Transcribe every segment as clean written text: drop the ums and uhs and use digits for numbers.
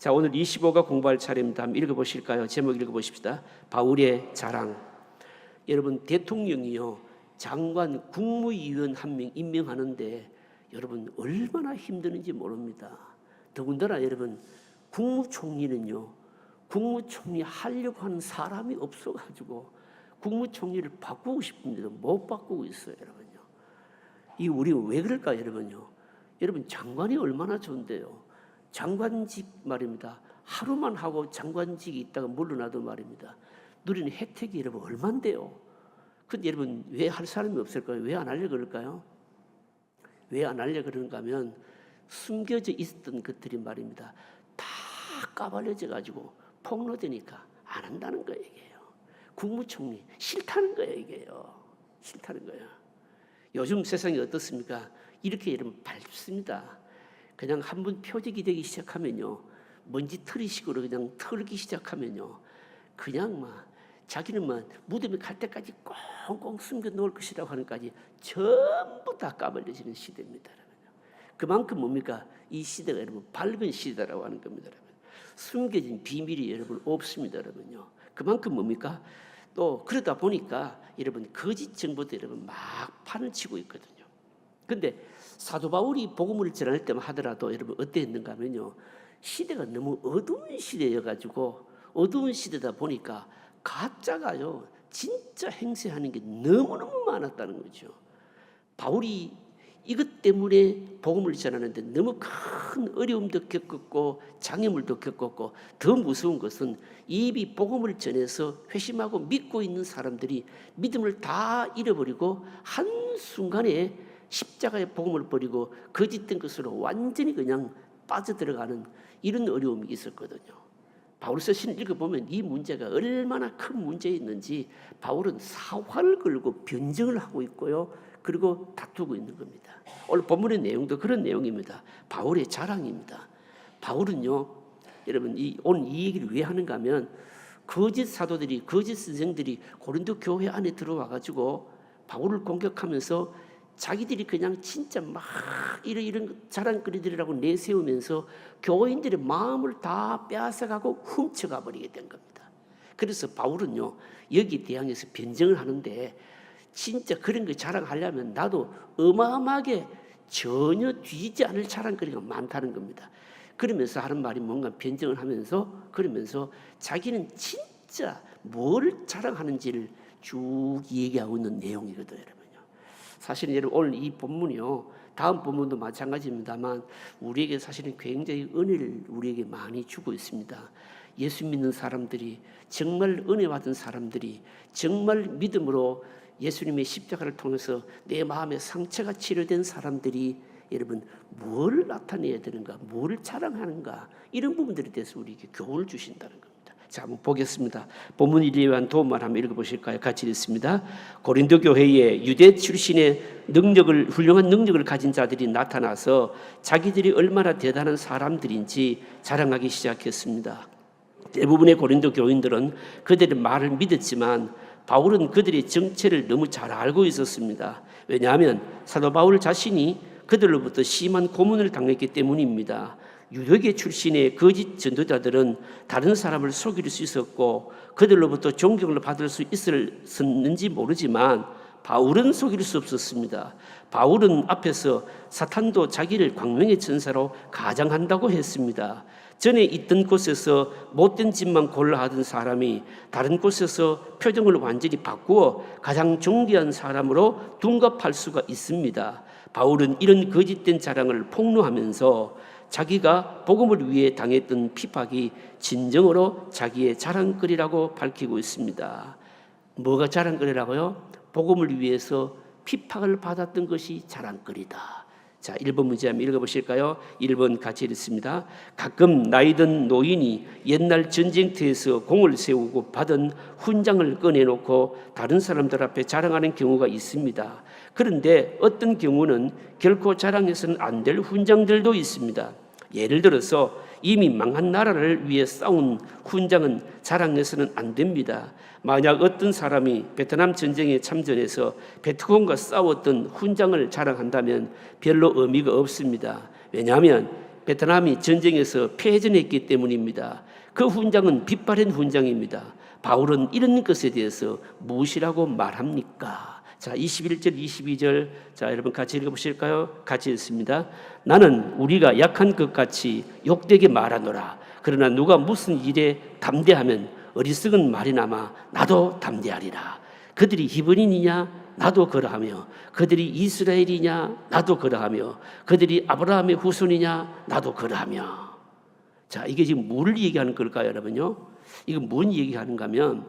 자, 오늘 25가 공부할 차례입니다. 한번 읽어보실까요? 제목 읽어보십시다. 바울의 자랑. 여러분, 대통령이요, 장관, 국무위원 한 명 임명하는데 여러분 얼마나 힘드는지 모릅니다. 더군다나 여러분, 국무총리는요, 국무총리 하려고 하는 사람이 없어가지고 국무총리를 바꾸고 싶은데도 못 바꾸고 있어요, 여러분요. 이 우리 왜 그럴까, 여러분요? 여러분, 장관이 얼마나 좋은데요. 장관직 말입니다. 하루만 하고 장관직이 있다가 물러나도 말입니다. 누리는 혜택이 여러분 얼만데요. 근데 여러분 왜 할 사람이 없을까요? 왜 안 하려고 그럴까요? 왜 안 하려고 그러는가 하면 숨겨져 있었던 것들이 말입니다. 다 까발려져 가지고 폭로되니까 안 한다는 거예요, 이게요. 국무총리 싫다는 거예요, 이게요. 싫다는 거예요. 요즘 세상이 어떻습니까? 이렇게 여러분 밝습니다. 그냥 한번 표적이 되기 시작하면요, 먼지 털이식으로 그냥 털기 시작하면요, 그냥 막 자기는 막 무덤에 갈 때까지 꽁꽁 숨겨 놓을 것이라고 하는 까지 전부 다 까발려지는 시대입니다, 여러분요. 그만큼 뭡니까? 이 시대가 여러분 밝은 시대라고 하는 겁니다, 여러분. 숨겨진 비밀이 여러분 없습니다, 여러분요. 그만큼 뭡니까? 또 그러다 보니까 여러분 거짓 정보도 여러분 막 판을 치고 있거든요. 근데 사도 바울이 복음을 전할 때만 하더라도 여러분 어땠는가 하면요, 시대가 너무 어두운 시대여가지고 어두운 시대다 보니까 가짜가요 진짜 행세하는 게 너무너무 많았다는 거죠. 바울이 이것 때문에 복음을 전하는데 너무 큰 어려움도 겪었고 장애물도 겪었고, 더 무서운 것은 이미 복음을 전해서 회심하고 믿고 있는 사람들이 믿음을 다 잃어버리고 한순간에 십자가의 복음을 버리고 거짓된 것으로 완전히 그냥 빠져들어가는 이런 어려움이 있었거든요. 바울서 신을 읽어보면 이 문제가 얼마나 큰 문제였는지 바울은 사활을 걸고 변증을 하고 있고요, 그리고 다투고 있는 겁니다. 오늘 본문의 내용도 그런 내용입니다. 바울의 자랑입니다. 바울은요, 여러분 오늘 이 얘기를 왜 하는가 하면 거짓 사도들이, 거짓 선생들이 고린도 교회 안에 들어와 가지고 바울을 공격하면서 자기들이 그냥 진짜 막 이런 자랑거리들이라고 내세우면서 교인들의 마음을 다 빼앗아가고 훔쳐가 버리게 된 겁니다. 그래서 바울은요, 여기 대항해서 변증을 하는데 진짜 그런 거 자랑하려면 나도 어마어마하게 전혀 뒤지지 않을 자랑거리가 많다는 겁니다. 그러면서 하는 말이 뭔가 변증을 하면서 그러면서 자기는 진짜 뭘 자랑하는지를 쭉 얘기하고 있는 내용이거든요, 여러분요. 사실은 여러분 오늘 이 본문이요, 다음 본문도 마찬가지입니다만 우리에게 사실은 굉장히 은혜를 우리에게 많이 주고 있습니다. 예수 믿는 사람들이, 정말 은혜 받은 사람들이, 정말 믿음으로 예수님의 십자가를 통해서 내 마음에 상처가 치료된 사람들이 여러분 뭘 나타내야 되는가, 뭘 자랑하는가, 이런 부분들에 대해서 우리에게 교훈을 주신다는 겁니다. 자, 한번 보겠습니다. 본문 이에 대한 도움만 한번 읽어보실까요? 같이 읽습니다. 고린도 교회에 유대 출신의 훌륭한 능력을 가진 자들이 나타나서 자기들이 얼마나 대단한 사람들인지 자랑하기 시작했습니다. 대부분의 고린도 교인들은 그들의 말을 믿었지만 바울은 그들의 정체를 너무 잘 알고 있었습니다. 왜냐하면 사도 바울 자신이 그들로부터 심한 고문을 당했기 때문입니다. 유대계 출신의 거짓 전도자들은 다른 사람을 속일 수 있었고 그들로부터 존경을 받을 수 있었는지 모르지만 바울은 속일 수 없었습니다. 바울은 앞에서 사탄도 자기를 광명의 천사로 가장한다고 했습니다. 전에 있던 곳에서 못된 짓만 골라 하던 사람이 다른 곳에서 표정을 완전히 바꾸어 가장 존귀한 사람으로 둔갑할 수가 있습니다. 바울은 이런 거짓된 자랑을 폭로하면서 자기가 복음을 위해 당했던 핍박이 진정으로 자기의 자랑거리라고 밝히고 있습니다. 뭐가 자랑거리라고요? 복음을 위해서 핍박을 받았던 것이 자랑거리다. 자, 1번 문제 한번 읽어보실까요? 1번 같이 읽습니다. 가끔 나이든 노인이 옛날 전쟁터에서 공을 세우고 받은 훈장을 꺼내놓고 다른 사람들 앞에 자랑하는 경우가 있습니다. 그런데 어떤 경우는 결코 자랑해서는 안 될 훈장들도 있습니다. 예를 들어서 이미 망한 나라를 위해 싸운 훈장은 자랑해서는 안 됩니다. 만약 어떤 사람이 베트남 전쟁에 참전해서 베트콩과 싸웠던 훈장을 자랑한다면 별로 의미가 없습니다. 왜냐하면 베트남이 전쟁에서 패전했기 때문입니다. 그 훈장은 빛바랜 훈장입니다. 바울은 이런 것에 대해서 무엇이라고 말합니까? 자, 21절, 22절. 자, 여러분 같이 읽어보실까요? 같이 읽습니다. 나는 우리가 약한 것 같이 욕되게 말하노라. 그러나 누가 무슨 일에 담대하면 어리석은 말이나마 나도 담대하리라. 그들이 히브리인이냐? 나도 그러하며 그들이 이스라엘이냐? 나도 그러하며 그들이 아브라함의 후손이냐? 나도 그러하며. 자, 이게 지금 뭘 얘기하는 걸까요, 여러분요? 이건 뭔 얘기하는가 하면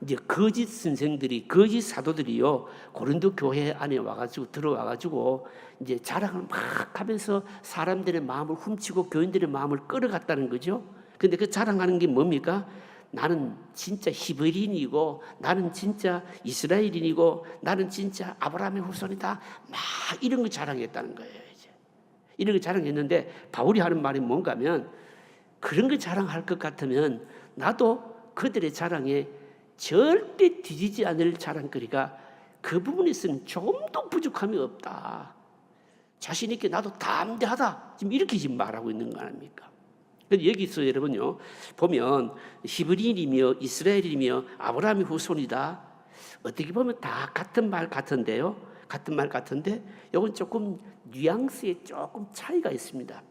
이제 거짓 선생들이, 거짓 사도들이요, 고린도 교회 안에 와가지고 들어와가지고 이제 자랑을 막 하면서 사람들의 마음을 훔치고 교인들의 마음을 끌어갔다는 거죠. 근데 그 자랑하는 게 뭡니까? 나는 진짜 히브리인이고, 나는 진짜 이스라엘인이고, 나는 진짜 아브라함의 후손이다. 막 이런 거 자랑했다는 거예요. 이제 이런 거 자랑했는데 바울이 하는 말이 뭔가 하면, 그런 거 자랑할 것 같으면 나도 그들의 자랑에 절대 뒤지지 않을 자랑거리가 그 부분에서는 조금도 부족함이 없다. 자신 있게 나도 담대하다. 지금 이렇게 지금 말하고 있는 거 아닙니까? 여기서 여러분요, 보면 히브리인이며 이스라엘이며 아브라함의 후손이다. 어떻게 보면 다 같은 말 같은데요. 같은 말 같은데 이건 조금 뉘앙스에 조금 차이가 있습니다.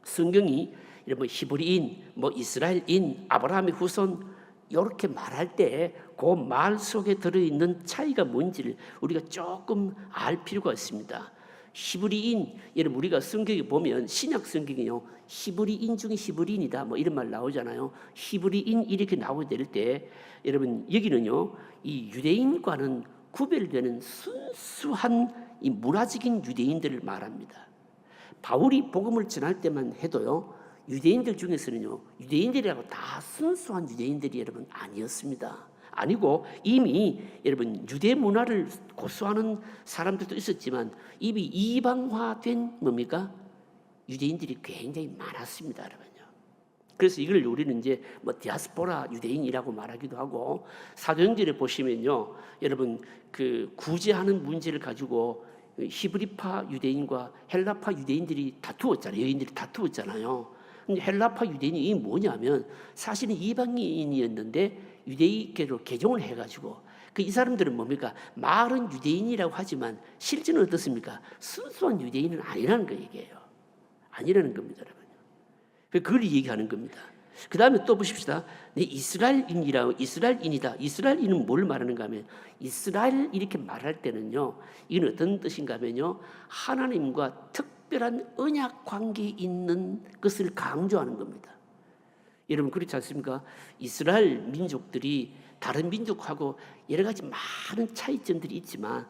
성경이 이런 히브리인, 이스라엘인, 아브라함의 후손 이렇게 말할 때 그 말 속에 들어있는 차이가 뭔지를 우리가 조금 알 필요가 있습니다. 히브리인, 여러분 우리가 성경에 보면 신약 성경이요, 히브리인 중에 히브리인이다 이런 말 나오잖아요. 히브리인 이렇게 나오게 될 때 여러분 여기는요, 이 유대인과는 구별되는 순수한 이 문화적인 유대인들을 말합니다. 바울이 복음을 전할 때만 해도요, 유대인들 중에서는요, 유대인들이라고 다 순수한 유대인들이 여러분 아니었습니다. 아니고 이미 여러분 유대 문화를 고수하는 사람들도 있었지만 이미 이방화된 뭡니까? 유대인들이 굉장히 많았습니다, 여러분요. 그래서 이걸 우리는 이제 디아스포라 유대인이라고 말하기도 하고, 사도행전에 보시면요, 여러분 그 구제하는 문제를 가지고 히브리파 유대인과 헬라파 유대인들이 다투었잖아요. 여인들이 다투었잖아요. 근데 헬라파 유대인이 뭐냐면 사실은 이방인이었는데 유대인계로 개종을 해가지고 이 사람들은 뭡니까? 말은 유대인이라고 하지만 실제는 어떻습니까? 순수한 유대인은 아니라는 거 얘기예요. 아니라는 겁니다, 여러분. 그걸 얘기하는 겁니다. 그 다음에 또 보십시다. 이스라엘인이다. 이스라엘인은 뭘 말하는가 하면, 이스라엘 이렇게 말할 때는요, 이건 어떤 뜻인가 하면요, 하나님과 특별한 언약 관계에 있는 것을 강조하는 겁니다. 여러분 그렇지 않습니까? 이스라엘 민족들이 다른 민족하고 여러 가지 많은 차이점들이 있지만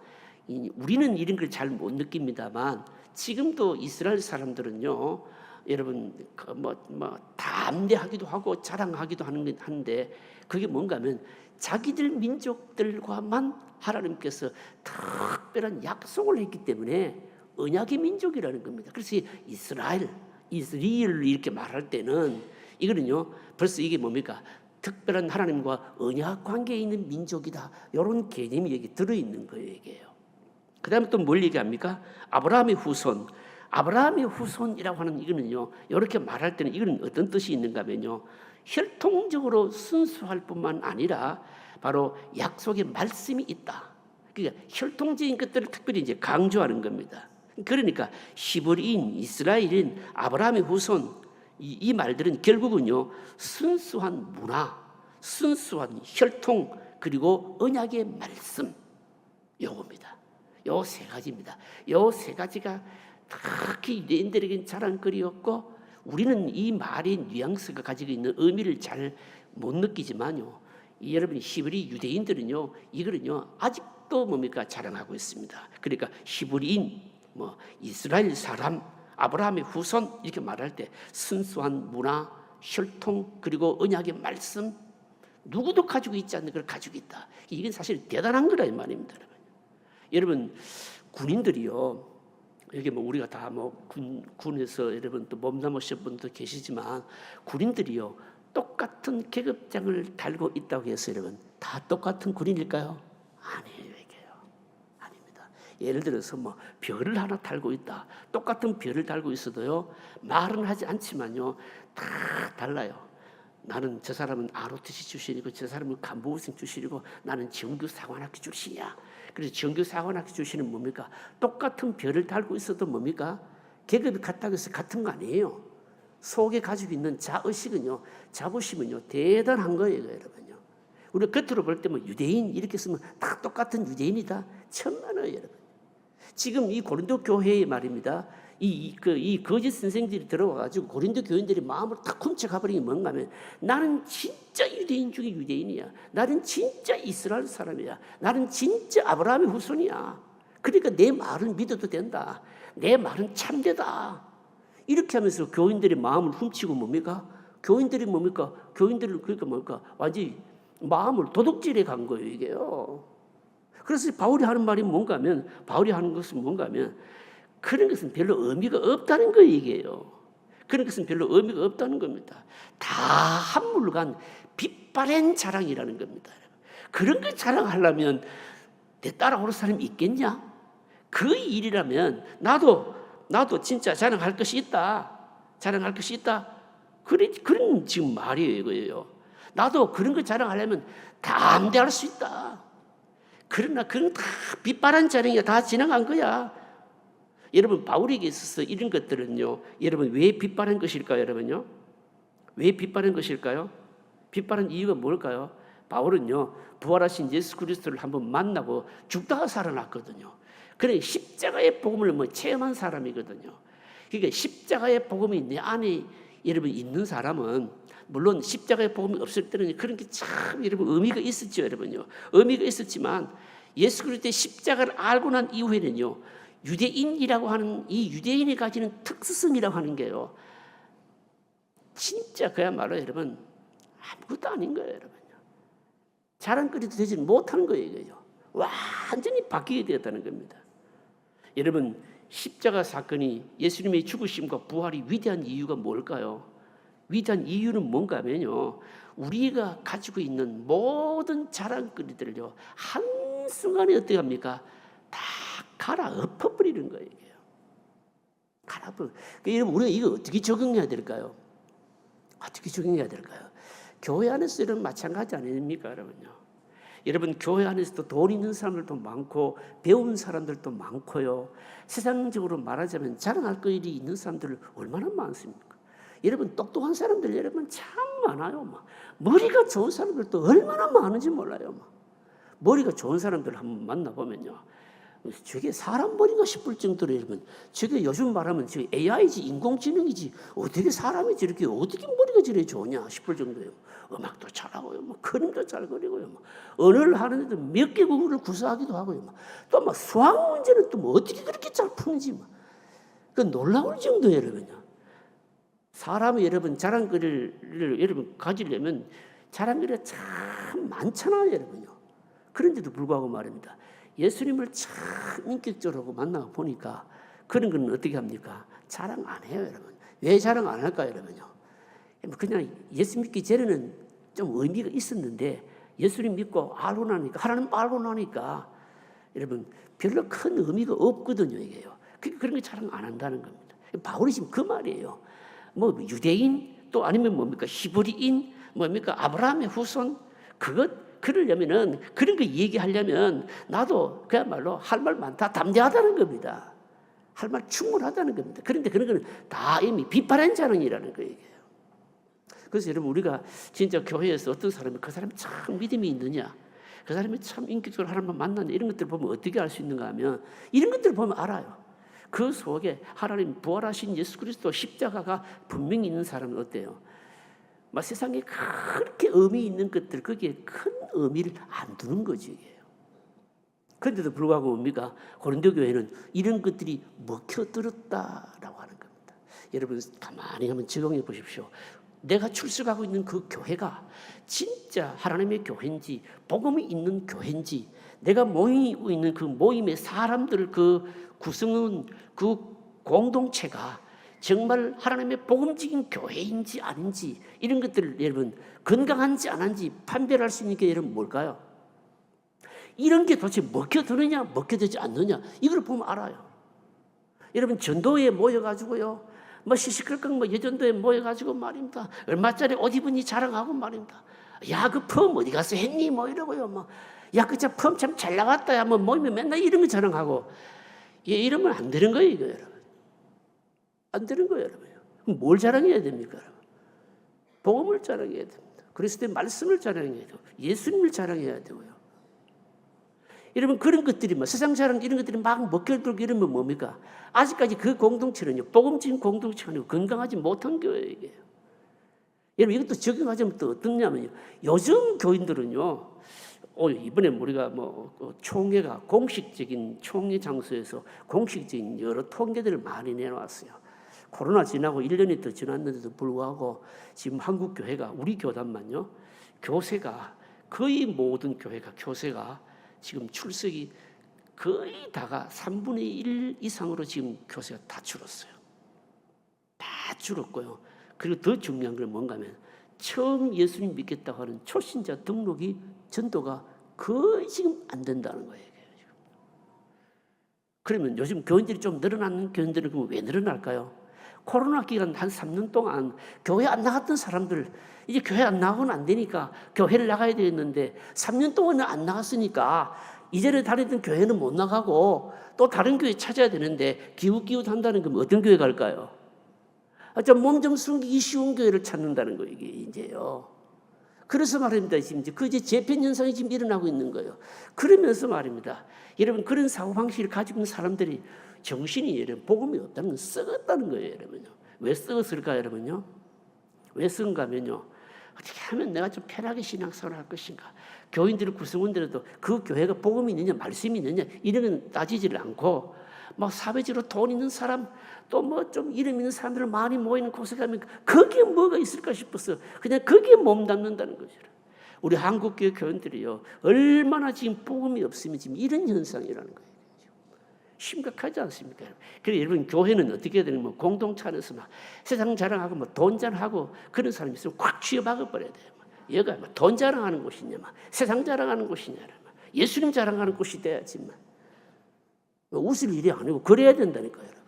우리는 이런 걸 잘 못 느낍니다만 지금도 이스라엘 사람들은요, 여러분 담대하기도 하고 자랑하기도 하는데 그게 뭔가 하면 자기들 민족들과만 하나님께서 특별한 약속을 했기 때문에 언약의 민족이라는 겁니다. 그래서 이스라엘을 이렇게 말할 때는 이거는요, 벌써 이게 뭡니까? 특별한 하나님과 언약 관계에 있는 민족이다. 이런 개념이 여기 들어있는 거예요, 이게요. 그 다음에 또 뭘 얘기합니까? 아브라함의 후손. 아브라함의 후손이라고 하는 이거는요, 이렇게 말할 때는 이거는 어떤 뜻이 있는가 하면요, 혈통적으로 순수할 뿐만 아니라 바로 약속의 말씀이 있다. 그러니까 혈통적인 것들을 특별히 이제 강조하는 겁니다. 그러니까 히브리인, 이스라엘인, 아브라함의 후손, 이 말들은 결국은요, 순수한 문화, 순수한 혈통, 그리고 언약의 말씀, 요겁니다. 요 세 가지입니다. 요 세 가지가 특히 유대인들에게는 자랑거리였고, 우리는 이 말의 뉘앙스가 가지고 있는 의미를 잘 못 느끼지만요, 여러분 히브리 유대인들은요, 이거는요 아직도 뭡니까? 자랑하고 있습니다. 그러니까 히브리인, 이스라엘 사람, 아브라함의 후손 이렇게 말할 때 순수한 문화, 혈통, 그리고 언약의 말씀, 누구도 가지고 있지 않는 걸 가지고 있다. 이건 사실 대단한 거라 이 말입니다, 여러분. 군인들이요, 여기 우리가 다 군에서 여러분 또 몸담으신 분도 계시지만 군인들이요 똑같은 계급장을 달고 있다고 해서 여러분 다 똑같은 군인일까요? 아니에요, 이게요. 아닙니다. 예를 들어서 뭐 별을 하나 달고 있다. 똑같은 별을 달고 있어도요, 말은 하지 않지만요, 다 달라요. 나는 저 사람은 ROTC 출신이고 저 사람은 간부생 출신이고 나는 정규사관학교 출신이야. 그래서 정규사관학교 출신은 뭡니까? 똑같은 별을 달고 있어도 뭡니까? 계급이 같다고 해서 같은 거 아니에요. 속에 가지고 있는 자의식은요, 자부심은요, 대단한 거예요, 여러분요. 우리가 겉으로 볼 때 뭐 유대인 이렇게 쓰면 다 똑같은 유대인이다. 천만에요, 여러분. 지금 이 고린도 교회의 말입니다. 이 거짓 선생들이 들어와가지고 고린도 교인들이 마음을 탁 훔쳐가버린 게 뭔가 하면, 나는 진짜 유대인 중에 유대인이야. 나는 진짜 이스라엘 사람이야. 나는 진짜 아브라함의 후손이야. 그러니까 내 말을 믿어도 된다. 내 말은 참되다. 이렇게 하면서 교인들의 마음을 훔치고 뭡니까? 교인들이 뭡니까? 교인들을 그러니까 뭡니까? 완전히 마음을 도둑질해 간 거예요, 이게요. 그래서 바울이 하는 말이 뭔가 하면, 바울이 하는 것은 뭔가 하면, 그런 것은 별로 의미가 없다는 거예요, 이게요. 그런 것은 별로 의미가 없다는 겁니다. 다 한물간 빛바랜 자랑이라는 겁니다. 그런 걸 자랑하려면 내 따라오는 사람이 있겠냐? 그 일이라면 나도 진짜 자랑할 것이 있다. 자랑할 것이 있다. 그런 지금 말이에요, 이거예요. 나도 그런 걸 자랑하려면 담대할 수 있다. 그러나 그건 다 빛바랜 자랑이야. 다 지나간 거야. 여러분, 바울에게 있어서 이런 것들은요, 여러분 왜 빛바랜 것일까요, 여러분요? 왜 빛바랜 것일까요? 빛바랜 이유가 뭘까요? 바울은요, 부활하신 예수 그리스도를 한번 만나고 죽다가 살아났거든요. 그래, 십자가의 복음을 체험한 사람이거든요. 그러니까 십자가의 복음이 내 안에 여러분 있는 사람은, 물론 십자가의 복음이 없을 때는 그런 게 참 여러분 의미가 있었죠, 여러분요. 의미가 있었지만 예수 그리스도의 십자가를 알고 난 이후에는요, 유대인이라고 하는 이 유대인이 가지는 특수성이라고 하는 게요, 진짜 그야말로 여러분 아무것도 아닌 거예요, 여러분요. 자랑거리도 되지 못하는 거예요, 이거요. 완전히 바뀌게 되었다는 겁니다. 여러분, 십자가 사건이, 예수님의 죽으심과 부활이 위대한 이유가 뭘까요? 위대한 이유는 뭔가 하면요, 우리가 가지고 있는 모든 자랑거리들을요, 한순간에 어떻게 합니까? 다 갈아엎어버리는 거예요. 갈아엎어. 그러니까 우리가 이거 어떻게 적용해야 될까요? 어떻게 적용해야 될까요? 교회 안에서 이런 마찬가지 아닙니까, 여러분요? 여러분, 교회 안에서도 돈 있는 사람들도 많고 배운 사람들도 많고요. 세상적으로 말하자면 자랑할 거 일이 있는 사람들 얼마나 많습니까? 여러분, 똑똑한 사람들 여러분 참 많아요. 머리가 좋은 사람들도 얼마나 많은지 몰라요. 머리가 좋은 사람들 한번 만나보면요, 저게 사람 머리가 싶을 정도로, 여러분, 저게 요즘 말하면 저게 AI지, 인공지능이지, 어떻게 사람이 저렇게, 어떻게 머리가 저래 좋냐 싶을 정도예요. 음악도 잘하고요, 그림도 잘 그리고요, 언어를 하는데도 몇 개국어를 구사하기도 하고요, 또 수학 문제는 또 어떻게 그렇게 잘 푸는지, 그 놀라울 정도예요, 여러분요. 사람이 여러분 자랑거리를 여러분 가지려면 자랑거리가 참 많잖아요, 여러분요. 그런데도 불구하고 말입니다, 예수님을 참 인격적으로 만나 보니까 그런 건 어떻게 합니까? 자랑 안 해요, 여러분. 왜 자랑 안 할까요, 여러분요? 그냥 예수 믿기 전에는 좀 의미가 있었는데 예수님 믿고 알고 나니까, 하나님 알고 나니까 여러분 별로 큰 의미가 없거든요, 이게요. 그런 거 자랑 안 한다는 겁니다. 바울이 지금 그 말이에요. 유대인, 또 아니면 뭡니까? 히브리인, 뭡니까? 아브라함의 후손, 그러려면은, 그런 거 얘기하려면 나도 그야말로 할 말 많다, 담대하다는 겁니다. 할 말 충분하다는 겁니다. 그런데 그런 거는 다 이미 빛바랜 자랑이라는 거예요. 그래서 여러분, 우리가 진짜 교회에서 어떤 사람이, 그 사람이 참 믿음이 있느냐, 그 사람이 참 인격적으로 하나님을 만났냐, 이런 것들을 보면 어떻게 알 수 있는가 하면, 이런 것들을 보면 알아요. 그 속에 하나님 부활하신 예수 그리스도 십자가가 분명히 있는 사람은 어때요? 세상에 그렇게 의미 있는 것들, 거기에 큰 의미를 안 두는 거지. 그런데도 불구하고 뭡니까? 고린도 교회는 이런 것들이 먹혀들었다라고 하는 겁니다. 여러분, 가만히 한번 적용해 보십시오. 내가 출석하고 있는 그 교회가 진짜 하나님의 교회인지, 복음이 있는 교회인지, 내가 모이고 있는 그 모임의 사람들, 그 구성은, 그 공동체가 정말 하나님의 복음적인 교회인지 아닌지, 이런 것들을 여러분 건강한지 안 한지 판별할 수 있는 게 여러분 뭘까요? 이런 게 도대체 먹혀드느냐 먹혀되지 않느냐 이걸 보면 알아요. 여러분 전도회에 모여가지고요 뭐 시시끌끌 뭐 예전도에 모여가지고 말입니다. 얼마짜리 옷 입으니 자랑하고 말입니다. 야 그 펌 어디 가서 했니 뭐 이러고요 뭐 야 그 펌 참 잘 나갔다 야 뭐 모이면 맨날 이런 거 자랑하고 이러면 안 되는 거예요 이거 여러분. 안 되는 거예요 여러분. 그럼 뭘 자랑해야 됩니까 여러분? 복음을 자랑해야 됩니다. 그리스도의 말씀을 자랑해야 되고 예수님을 자랑해야 되고요. 여러분 그런 것들이 뭐 세상 자랑 이런 것들이 막 먹혀들고 이러면 뭡니까? 아직까지 그 공동체는요 복음적인 공동체가 아니고 건강하지 못한 교회예요. 여러분 이것도 적용하자면 또 어떻냐면요 요즘 교인들은요 이번에 우리가 뭐 총회가 공식적인 총회 장소에서 공식적인 여러 통계들을 많이 내놓았어요. 코로나 지나고 1년이 더 지났는데도 불구하고 지금 한국 교회가 우리 교단만요 교세가 거의 모든 교회가 교세가 지금 출석이 거의 다가 3분의 1 이상으로 지금 교세가 다 줄었어요. 다 줄었고요. 그리고 더 중요한 건 뭔가 하면 처음 예수님 믿겠다고 하는 초신자 등록이 전도가 거의 지금 안 된다는 거예요. 그러면 요즘 교인들이 좀 늘어나는 교인들은 그럼 왜 늘어날까요? 코로나 기간 한 3년 동안 교회 안 나갔던 사람들 이제 교회 안 나가면 안 되니까 교회를 나가야 되겠는데 3년 동안은 안 나갔으니까 이전에 다니던 교회는 못 나가고 또 다른 교회 찾아야 되는데 기웃기웃한다는 건 어떤 교회 갈까요? 좀 몸 좀 숨기기 쉬운 교회를 찾는다는 거예요 이게 이제요. 그래서 말입니다. 지금 그 이제 재편 현상이 지금 일어나고 있는 거예요. 그러면서 말입니다. 여러분 그런 사고 방식을 가지고 있는 사람들이 정신이 여러분 복음이 없다는 건 썩었다는 거예요, 여러분요. 왜 썩었을까, 여러분요? 왜 썩은가 하면요. 어떻게 하면 내가 좀 편하게 신앙생활을 할 것인가? 교인들을 구성원들도 그 교회가 복음이 있느냐, 말씀이 있느냐 이런 건 따지지를 않고 막 사회적으로 돈 있는 사람 또 뭐 좀 이름 있는 사람들 많이 모이는 곳에 가면 거기에 뭐가 있을까 싶어서 그냥 거기에 몸담는다는 거죠. 우리 한국교회 교인들이요 얼마나 지금 복음이 없으면 지금 이런 현상이라는 거예요. 심각하지 않습니까? 그래서 여러분 교회는 어떻게 해야 되냐면 공동체 안에서 막 세상 자랑하고 뭐 돈 자랑하고 그런 사람이 있으면 꽉 쥐어박아 버려야 돼요. 얘가 뭐 돈 자랑하는 곳이냐, 세상 자랑하는 곳이냐, 예수님 자랑하는 곳이 돼야지만 웃을 일이 아니고 그래야 된다니까요, 여러분.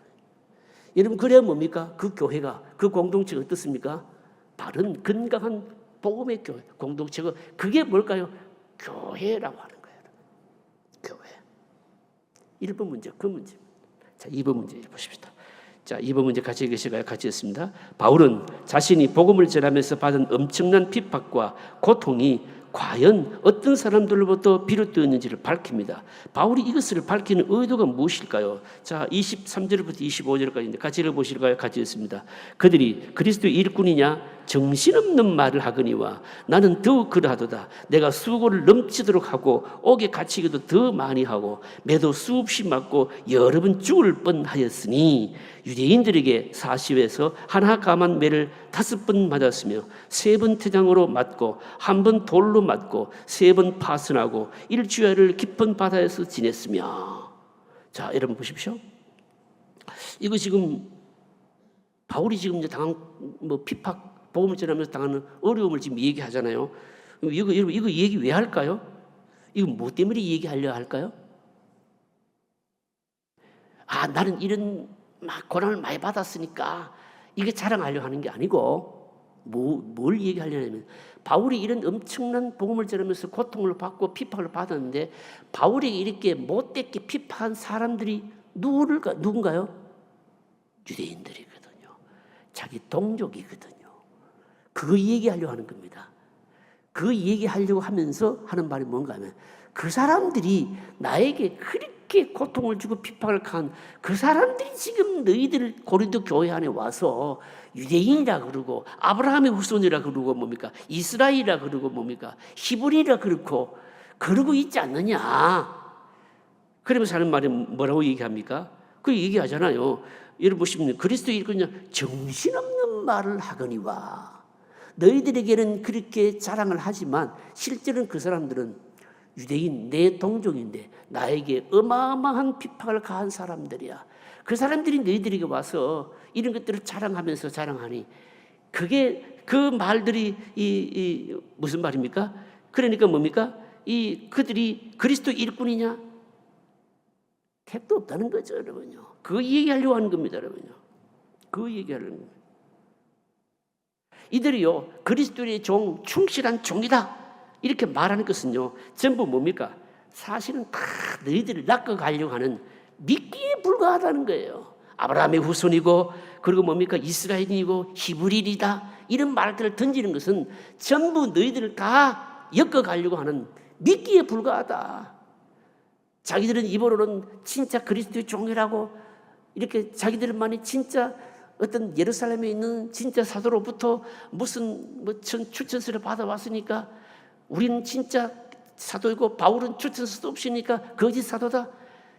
여러분 그래야 뭡니까? 그 교회가 그 공동체가 어떻습니까? 바른 건강한 복음의 교회 공동체가 그게 뭘까요? 교회라고 하는 거예요, 여러분. 교회. 1번 문제, 그 문제. 자, 2번 문제 보십시다. 자, 2번 문제 같이 읽으실까요? 같이 읽습니다. 바울은 자신이 복음을 전하면서 받은 엄청난 핍박과 고통이 과연 어떤 사람들로부터 비롯되었는지를 밝힙니다. 바울이 이것을 밝히는 의도가 무엇일까요? 자, 23절부터 25절까지인데 같이 읽어보실까요? 같이 읽습니다. 그들이 그리스도의 일꾼이냐? 정신없는 말을 하거니와 나는 더욱 그러하도다. 내가 수고를 넘치도록 하고 옥에 갇히기도 더 많이 하고 매도 수없이 맞고 여러 번 죽을 뻔하였으니 유대인들에게 40에서 하나 감한 매를 5번 맞았으며 3번 태장으로 맞고 1번 돌로 맞고 3번 파선하고 일주일을 깊은 바다에서 지냈으며. 자, 여러분 보십시오. 이거 지금 바울이 지금 이제 당한 뭐 핍박 복음을 전하면서 당하는 어려움을 지금 얘기하잖아요. 이거 얘기 왜 할까요? 이거 뭐 때문에 얘기하려 할까요? 아, 나는 이런 막 고난을 많이 받았으니까 이게 자랑하려 하는 게 아니고 뭘 얘기하려냐면 바울이 이런 엄청난 복음을 전하면서 고통을 받고 핍박을 받았는데 바울이 이렇게 못되게 핍박한 사람들이 누군가요? 유대인들이거든요. 자기 동족이거든요. 그거 얘기하려고 하는 겁니다. 그거 얘기하려고 하면서 하는 말이 뭔가 하면 그 사람들이 나에게 그렇게 고통을 주고 핍박을 한 그 사람들이 지금 너희들 고린도 교회 안에 와서 유대인이라 그러고 아브라함의 후손이라 그러고 뭡니까? 이스라엘이라 그러고 뭡니까? 히브리라 그렇고 그러고 있지 않느냐. 그러면서 하는 말이 뭐라고 얘기합니까? 그 얘기하잖아요. 여러분 보시면 그리스도 일꾼이냐 정신없는 말을 하거니와 너희들에게는 그렇게 자랑을 하지만 실제로는 그 사람들은 유대인 내 동족인데 나에게 어마어마한 핍박을 가한 사람들이야. 그 사람들이 너희들에게 와서 이런 것들을 자랑하면서 자랑하니 그게 그 말들이 무슨 말입니까? 그러니까 뭡니까? 그들이 그리스도 일꾼이냐? 택도 없다는 거죠, 여러분요. 그 얘기하려고 하는 겁니다, 여러분요. 그 얘기하려는 겁니다. 이들이요, 그리스도의 종, 충실한 종이다 이렇게 말하는 것은요, 전부 뭡니까? 사실은 다 너희들을 낚아가려고 하는 미끼에 불과하다는 거예요. 아브라함의 후손이고, 그리고 뭡니까? 이스라엘인이고 히브리이다 이런 말들을 던지는 것은 전부 너희들을 다 엮어가려고 하는 미끼에 불과하다. 자기들은 입으로는 진짜 그리스도의 종이라고 이렇게 자기들만이 진짜 어떤 예루살렘에 있는 진짜 사도로부터 무슨 추천서를 받아왔으니까 우리는 진짜 사도이고 바울은 추천서도 없으니까 거짓 사도다.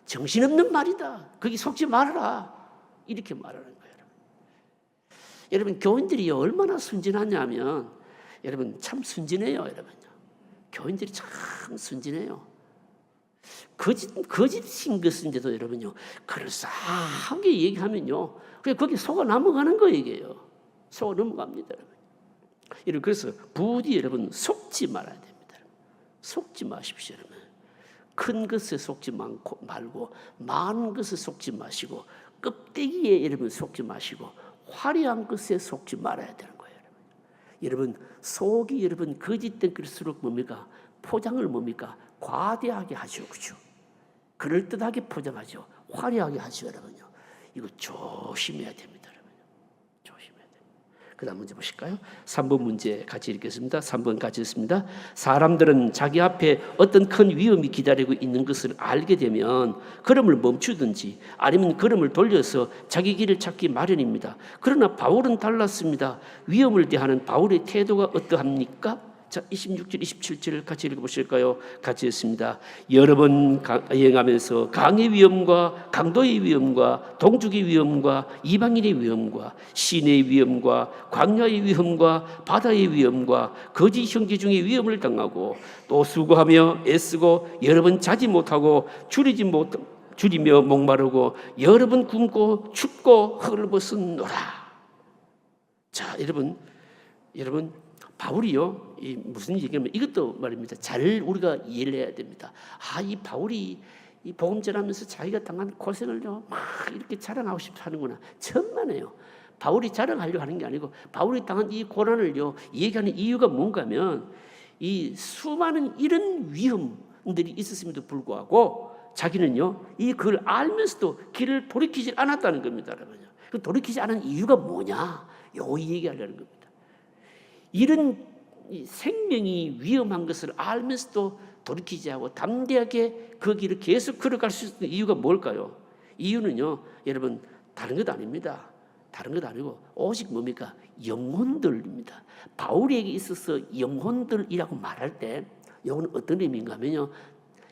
정신없는 말이다. 거기 속지 말아라. 이렇게 말하는 거예요. 여러분 교인들이 얼마나 순진하냐면 여러분 참 순진해요. 여러분 교인들이 참 순진해요. 거짓인 것인데도 여러분요 그럴싸하게 얘기하면요 그냥 거기 속아 넘어가는 거예요. 이게요. 속아 넘어갑니다. 여러분. 그래서 부디 여러분 속지 말아야 됩니다. 속지 마십시오. 여러분. 큰 것에 속지 말고 많은 것에 속지 마시고 껍데기에 여러분 속지 마시고 화려한 것에 속지 말아야 되는 거예요. 여러분 속이 여러분 거짓된 것일수록 뭡니까? 포장을 뭡니까? 과대하게 하죠. 그죠? 그럴듯하게 포장하죠. 화려하게 하죠. 여러분요. 이거 조심해야 됩니다. 여러분. 조심해야 됩니다. 그 다음 문제 보실까요? 3번 문제 같이 읽겠습니다. 3번 같이 읽습니다. 사람들은 자기 앞에 어떤 큰 위험이 기다리고 있는 것을 알게 되면 걸음을 멈추든지 아니면 걸음을 돌려서 자기 길을 찾기 마련입니다. 그러나 바울은 달랐습니다. 위험을 대하는 바울의 태도가 어떠합니까? 자, 26절, 27절 같이 읽어보실까요? 같이 읽습니다. 여러 번 여행하면서 강의 위험과 강도의 위험과 동족의 위험과 이방인의 위험과 시내의 위험과 광야의 위험과 바다의 위험과 거짓 형제 중의 위험을 당하고 또 수고하며 애쓰고 여러 번 자지 못하고 줄이며 목마르고 여러 번 굶고 춥고 헐벗었노라. 자, 여러분 바울이요, 무슨 얘기냐면 이것도 말입니다. 잘 우리가 이해를 해야 됩니다. 이 바울이 이 복음 전하면서 자기가 당한 고생을요, 막 이렇게 자랑하고 싶어 하는구나. 천만에요. 바울이 자랑하려고 하는 게 아니고 바울이 당한 이 고난을요, 얘기하는 이유가 뭔가 하면 이 수많은 이런 위험들이 있었음에도 불구하고 자기는요, 그걸 알면서도 길을 돌이키지 않았다는 겁니다. 여러분요. 그 돌이키지 않은 이유가 뭐냐? 요 얘기하려는 겁니다. 이런 생명이 위험한 것을 알면서도 돌이키지 않고 담대하게 그 길을 계속 걸어갈 수 있는 이유가 뭘까요? 이유는요, 여러분 다른 것 아닙니다. 다른 것 아니고 오직 뭡니까? 영혼들입니다. 바울에게 있어서 영혼들이라고 말할 때 이건 어떤 의미인가 하면요,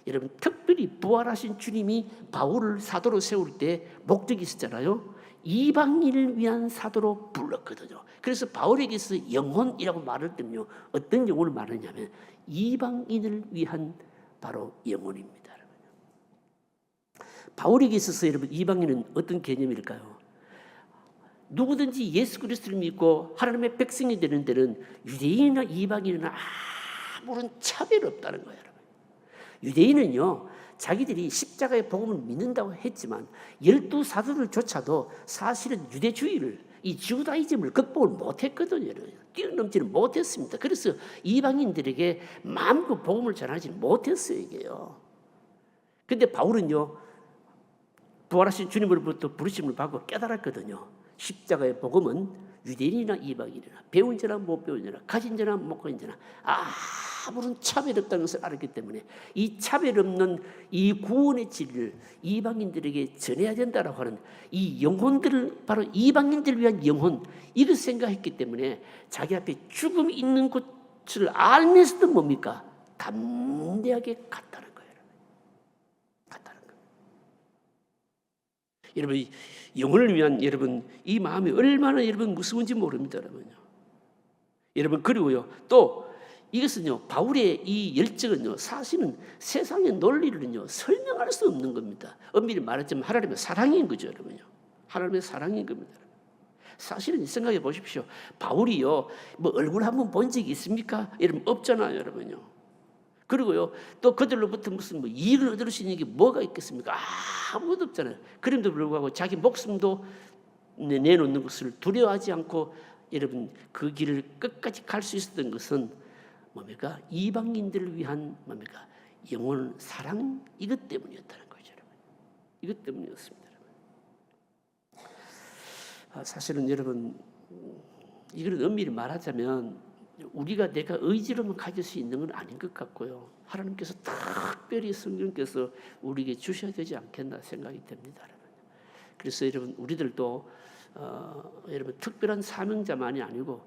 여러분 특별히 부활하신 주님이 바울을 사도로 세울 때 목적이 있었잖아요. 이방인을 위한 사도로 불렀거든요. 그래서 바울에게 있어서 영혼이라고 말할 때는요, 어떤 영혼을 말하냐면 이방인을 위한 바로 영혼입니다. 바울에게 있어서 여러분 이방인은 어떤 개념일까요? 누구든지 예수 그리스도를 믿고 하나님의 백성이 되는 데는 유대인이나 이방인이나 아무런 차별이 없다는 거예요. 여러분. 유대인은요, 자기들이 십자가의 복음을 믿는다고 했지만 12사도들조차도 사실은 유대주의를, 이 주다이즘을 극복을 못했거든요. 뛰어넘지는 못했습니다. 그래서 이방인들에게 마음껏 복음을 전하지 못했어요. 이게요. 근데 바울은요, 부활하신 주님으로부터 부르심을 받고 깨달았거든요. 십자가의 복음은 유대인이나 이방인이나 배운 자나 못 배운 자나 가진 자나 못 가진 자나 아무런 차별 없다는 것을 알았기 때문에 이 차별 없는 이 구원의 진리를 이방인들에게 전해야 된다라고 하는 이 영혼들을, 바로 이방인들을 위한 영혼, 이걸 생각했기 때문에 자기 앞에 죽음이 있는 것을 알면서도 뭡니까? 담대하게 갔다는 거예요. 갔다는 거예요. 여러분, 영혼을 위한 여러분 이 마음이 얼마나 여러분 무서운지 모릅니다, 여러분요. 여러분, 그리고요, 또 이것은요, 바울의 이 열정은요, 사실은 세상의 논리를요 설명할 수 없는 겁니다. 엄밀히 말하자면 하나님의 사랑인 거죠, 여러분요. 하나님의 사랑인 겁니다. 사실은 생각해 보십시오. 바울이요, 뭐 얼굴 한번 본 적이 있습니까? 여러분 없잖아요, 여러분요. 그리고요, 또 그들로부터 무슨 뭐 이익을 얻을 수 있는 게 뭐가 있겠습니까? 아무것도 없잖아요. 그럼에도 불구하고 자기 목숨도 내놓는 것을 두려워하지 않고 여러분 그 길을 끝까지 갈 수 있었던 것은 뭡니까? 이방인들을 위한 뭡니까? 영원 사랑, 이것 때문이었다는 거죠, 여러분. 이것 때문이었습니다, 여러분. 사실은 여러분, 이걸 엄밀히 말하자면 우리가 내가 의지로만 가질 수 있는 건 아닌 것 같고요. 하나님께서 특별히 성령께서 우리에게 주셔야 되지 않겠나 생각이 됩니다, 여러분. 그래서 여러분, 우리들도 여러분 특별한 사명자만이 아니고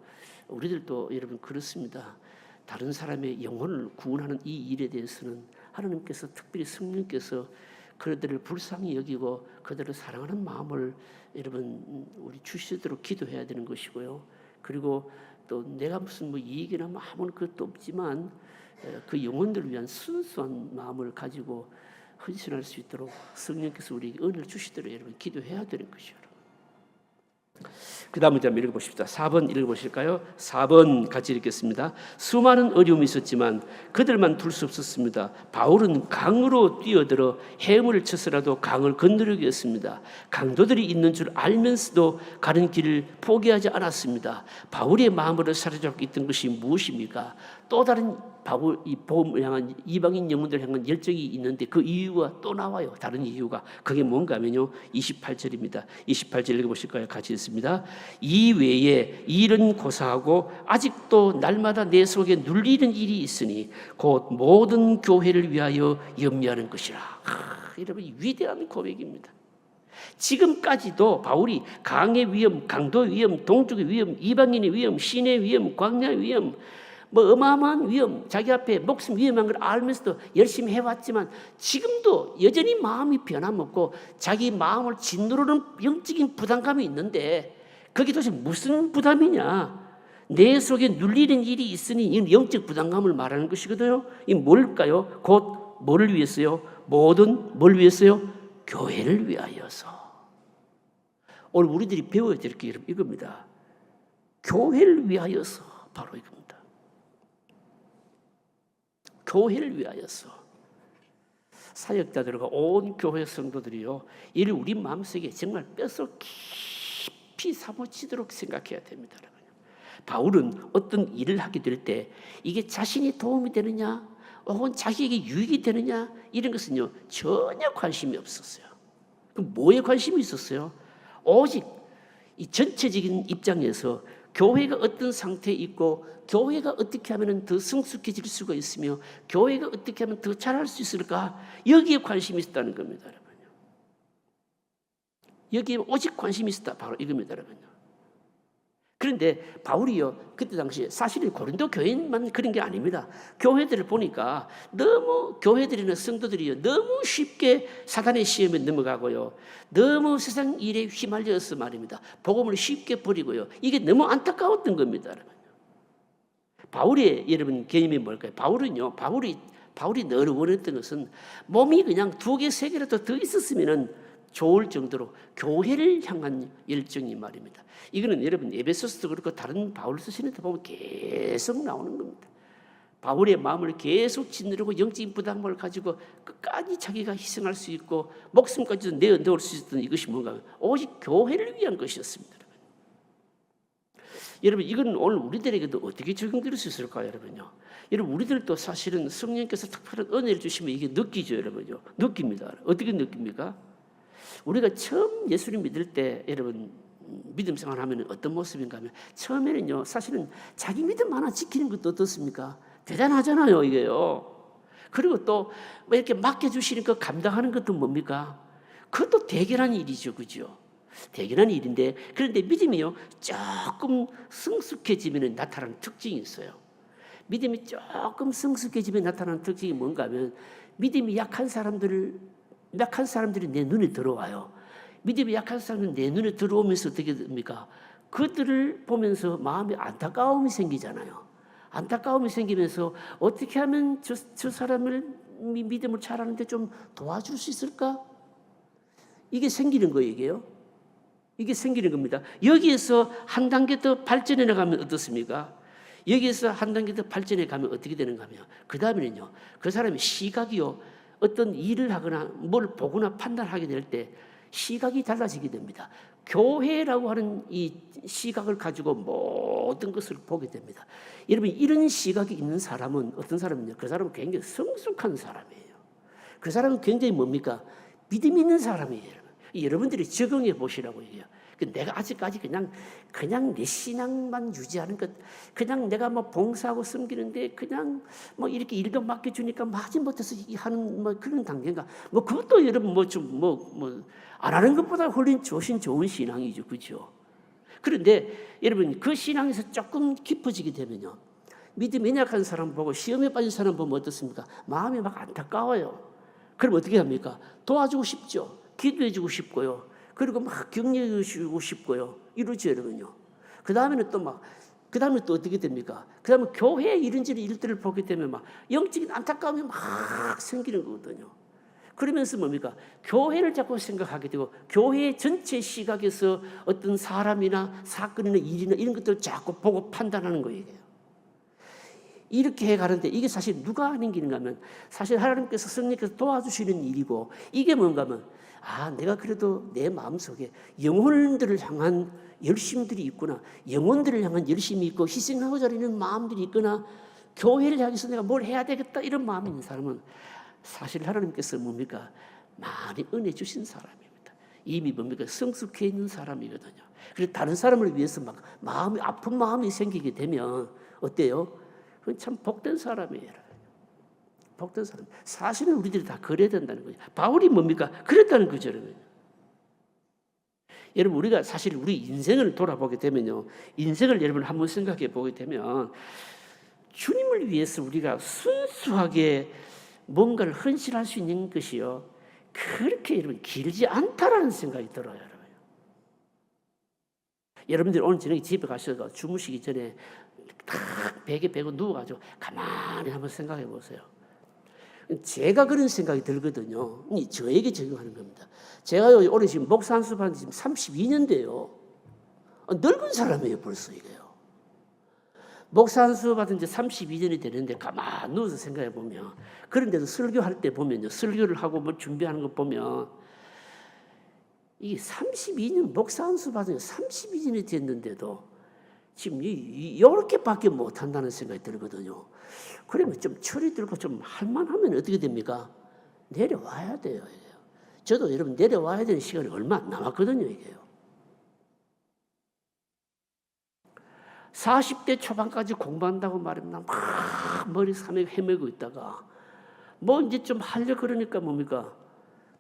우리들도 여러분 그렇습니다. 다른 사람의 영혼을 구원하는 이 일에 대해서는 하나님께서 특별히 성령께서 그들을 불쌍히 여기고 그들을 사랑하는 마음을 여러분 우리 주시도록 기도해야 되는 것이고요. 그리고 또 내가 무슨 뭐 이익이나 뭐 아무런 것도 없지만 그 영혼들을 위한 순수한 마음을 가지고 헌신할 수 있도록 성령께서 우리에게 은혜를 주시도록 여러분 기도해야 되는 것이요. 그 다음 문제 한번 읽어보십시다. 4번 읽어보실까요? 4번 같이 읽겠습니다. 수많은 어려움이 있었지만 그들만 둘 수 없었습니다. 바울은 강으로 뛰어들어 해물을 쳐서라도 강을 건너려고 했습니다. 강도들이 있는 줄 알면서도 가는 길을 포기하지 않았습니다. 바울의 마음으로 사로잡고 있던 것이 무엇입니까? 또 다른 바울 이 복음을 향한 이방인 영혼들을 향한 열정이 있는데 그 이유가 또 나와요. 다른 이유가 그게 뭔가 하면요 28절입니다. 28절 읽어보실까요? 같이 읽습니다. 이 외에 일은 고사하고 아직도 날마다 내 속에 눌리는 일이 있으니 곧 모든 교회를 위하여 염려하는 것이라. 여러분 위대한 고백입니다. 지금까지도 바울이 강의 위험, 강도의 위험, 동족의 위험, 이방인의 위험, 신의 위험, 광야의 위험, 뭐 어마어마한 위험, 자기 앞에 목숨 위험한 걸 알면서도 열심히 해왔지만 지금도 여전히 마음이 변함없고 자기 마음을 짓누르는 영적인 부담감이 있는데 그게 도대체 무슨 부담이냐? 내 속에 눌리는 일이 있으니 이 영적 부담감을 말하는 것이거든요. 이 뭘까요? 곧 뭐를 위해서요? 모든 뭘 위해서요? 교회를 위하여서. 오늘 우리들이 배워야 될 게 이겁니다. 교회를 위하여서 바로 이겁니다. 교회를 위하여서 사역자들과 온 교회 성도들이요 이를 우리 마음속에 정말 뼛속 깊이 사무치도록 생각해야 됩니다. 바울은 어떤 일을 하게 될 때 이게 자신이 도움이 되느냐 혹은 자기에게 유익이 되느냐 이런 것은요 전혀 관심이 없었어요. 그럼 뭐에 관심이 있었어요? 오직 이 전체적인 입장에서 교회가 어떤 상태에 있고 교회가 어떻게 하면 더 성숙해질 수가 있으며 교회가 어떻게 하면 더 잘할 수 있을까 여기에 관심이 있었다는 겁니다. 여러분요. 여기에 오직 관심이 있었다 바로 이겁니다. 여러분요. 그런데 바울이요 그때 당시에 사실은 고린도 교회만 그런 게 아닙니다. 교회들을 보니까 너무 교회들이나 성도들이요 너무 쉽게 사단의 시험에 넘어가고요 너무 세상 일에 휘말려서 말입니다. 복음을 쉽게 버리고요 이게 너무 안타까웠던 겁니다. 여러분. 바울의 여러분 개념이 뭘까요? 바울이 늘 원했던 것은 몸이 그냥 2개, 3개라도 더 있었으면은 좋을 정도로 교회를 향한 열정이 말입니다. 이거는 여러분 에베소서도 그렇고 다른 바울서 시는데 보면 계속 나오는 겁니다. 바울의 마음을 계속 짓누르고 영적인 부담을 가지고 끝까지 자기가 희생할 수 있고 목숨까지도 내어놓을 수 있었던 이것이 뭔가 오직 교회를 위한 것이었습니다. 여러분 이건 오늘 우리들에게도 어떻게 적용될 수 있을까요? 여러분요. 여러분 우리들도 사실은 성령께서 특별한 은혜를 주시면 이게 느끼죠. 여러분요. 느낍니다. 어떻게 느낍니까? 우리가 처음 예수를 믿을 때 여러분 믿음 생활하면 어떤 모습인가 하면 처음에는요 사실은 자기 믿음 하나 지키는 것도 어떻습니까? 대단하잖아요 이게요. 그리고 또 이렇게 맡겨주시는 거 감당하는 것도 뭡니까? 그것도 대견한 일이죠. 그죠? 대견한 일인데 그런데 믿음이요 조금 성숙해지면 나타나는 특징이 있어요. 믿음이 조금 성숙해지면 나타나는 특징이 뭔가 하면 믿음이 약한 사람들이 내 눈에 들어와요. 믿음이 약한 사람은 내 눈에 들어오면서 어떻게 됩니까? 그들을 보면서 마음에 안타까움이 생기잖아요. 안타까움이 생기면서 어떻게 하면 저 사람을 믿음을 잘하는데 좀 도와줄 수 있을까? 이게 생기는 거예요. 이게요. 이게 생기는 겁니다. 여기에서 한 단계 더 발전해 나가면 어떻습니까? 여기에서 한 단계 더 발전해 가면 어떻게 되는가 하면 그 다음에는요, 그 사람의 시각이요, 어떤 일을 하거나 뭘 보거나 판단하게 될 때 시각이 달라지게 됩니다. 교회라고 하는 이 시각을 가지고 모든 것을 보게 됩니다. 여러분, 이런 시각이 있는 사람은 어떤 사람이냐? 그 사람은 굉장히 성숙한 사람이에요. 그 사람은 굉장히 뭡니까? 믿음 있는 사람이에요. 여러분들이 적용해 보시라고 얘기해요. 내가 아직까지 그냥 내 신앙만 유지하는 것, 그냥 내가 뭐 봉사하고 섬기는데 그냥 뭐 이렇게 일도 맡겨주니까 마지못해서 하는 뭐 그런 단계인가? 뭐 그것도 여러분 안 하는 것보다 훨씬 좋은 신앙이죠, 그렇죠? 그런데 여러분, 그 신앙에서 조금 깊어지게 되면요, 믿음이 연약한 사람 보고 시험에 빠진 사람 보면 어떻습니까? 마음이 막 안타까워요. 그럼 어떻게 합니까? 도와주고 싶죠. 기도해주고 싶고요. 그리고 막 격려해 주고 싶고요. 이러죠, 여러분요. 그 다음에는 또 어떻게 됩니까? 그 다음에 교회 이런저런 일들을 보게 되면 막 영적인 안타까움이 막 생기는 거거든요. 그러면서 뭡니까? 교회를 자꾸 생각하게 되고, 교회 전체 시각에서 어떤 사람이나 사건이나 일이나 이런 것들을 자꾸 보고 판단하는 거예요. 이렇게 해가는데 이게 사실 누가 하는 길인가 하면 사실 하나님께서 성령께서 도와주시는 일이고, 이게 뭔가 하면 내가 그래도 내 마음속에 영혼들을 향한 열심들이 있구나, 영혼들을 향한 열심이 있고 희생하고자 하는 마음들이 있거나 교회를 향해서 내가 뭘 해야 되겠다 이런 마음이 있는 사람은 사실 하나님께서 뭡니까? 많이 은혜 주신 사람입니다. 이미 뭡니까? 성숙해 있는 사람이거든요. 그래서 다른 사람을 위해서 막 아픈 마음이 생기게 되면 어때요? 그건 참 복된 사람이에요. 복된 사람. 사실은 우리들이 다 그래야 된다는 거죠. 바울이 뭡니까? 그랬다는 거죠, 여러분. 여러분, 우리가 사실 우리 인생을 돌아보게 되면요, 인생을 여러분 한번 생각해 보게 되면 주님을 위해서 우리가 순수하게 뭔가를 헌신할 수 있는 것이요, 그렇게 여러분 길지 않다라는 생각이 들어요, 여러분. 여러분들 오늘 저녁에 집에 가셔서 주무시기 전에 딱 베개 베고 누워가지고 가만히 한번 생각해 보세요. 제가 그런 생각이 들거든요. 저에게 적용하는 겁니다. 제가 올해 지금 목사 한 수업한 지 지금 32년 돼요. 늙은 사람이에요, 벌써 이게요. 목사 한 수업 받은 지 32년이 되는데 가만 누워서 생각해 보면, 그런데도 설교할 때 보면요, 설교를 하고 뭐 준비하는 거 보면 이게 32년 목사 한 수업 받은 지 32년이 됐는데도 지금 이렇게밖에 못한다는 생각이 들거든요. 그러면 좀 철이 들고 좀 할만하면 어떻게 됩니까? 내려와야 돼요. 이게요. 저도 여러분 내려와야 되는 시간이 얼마 안 남았거든요. 이게요. 40대 초반까지 공부한다고 말하면 막 머리 헤매고 있다가 뭐 이제 좀 하려고 그러니까 뭡니까?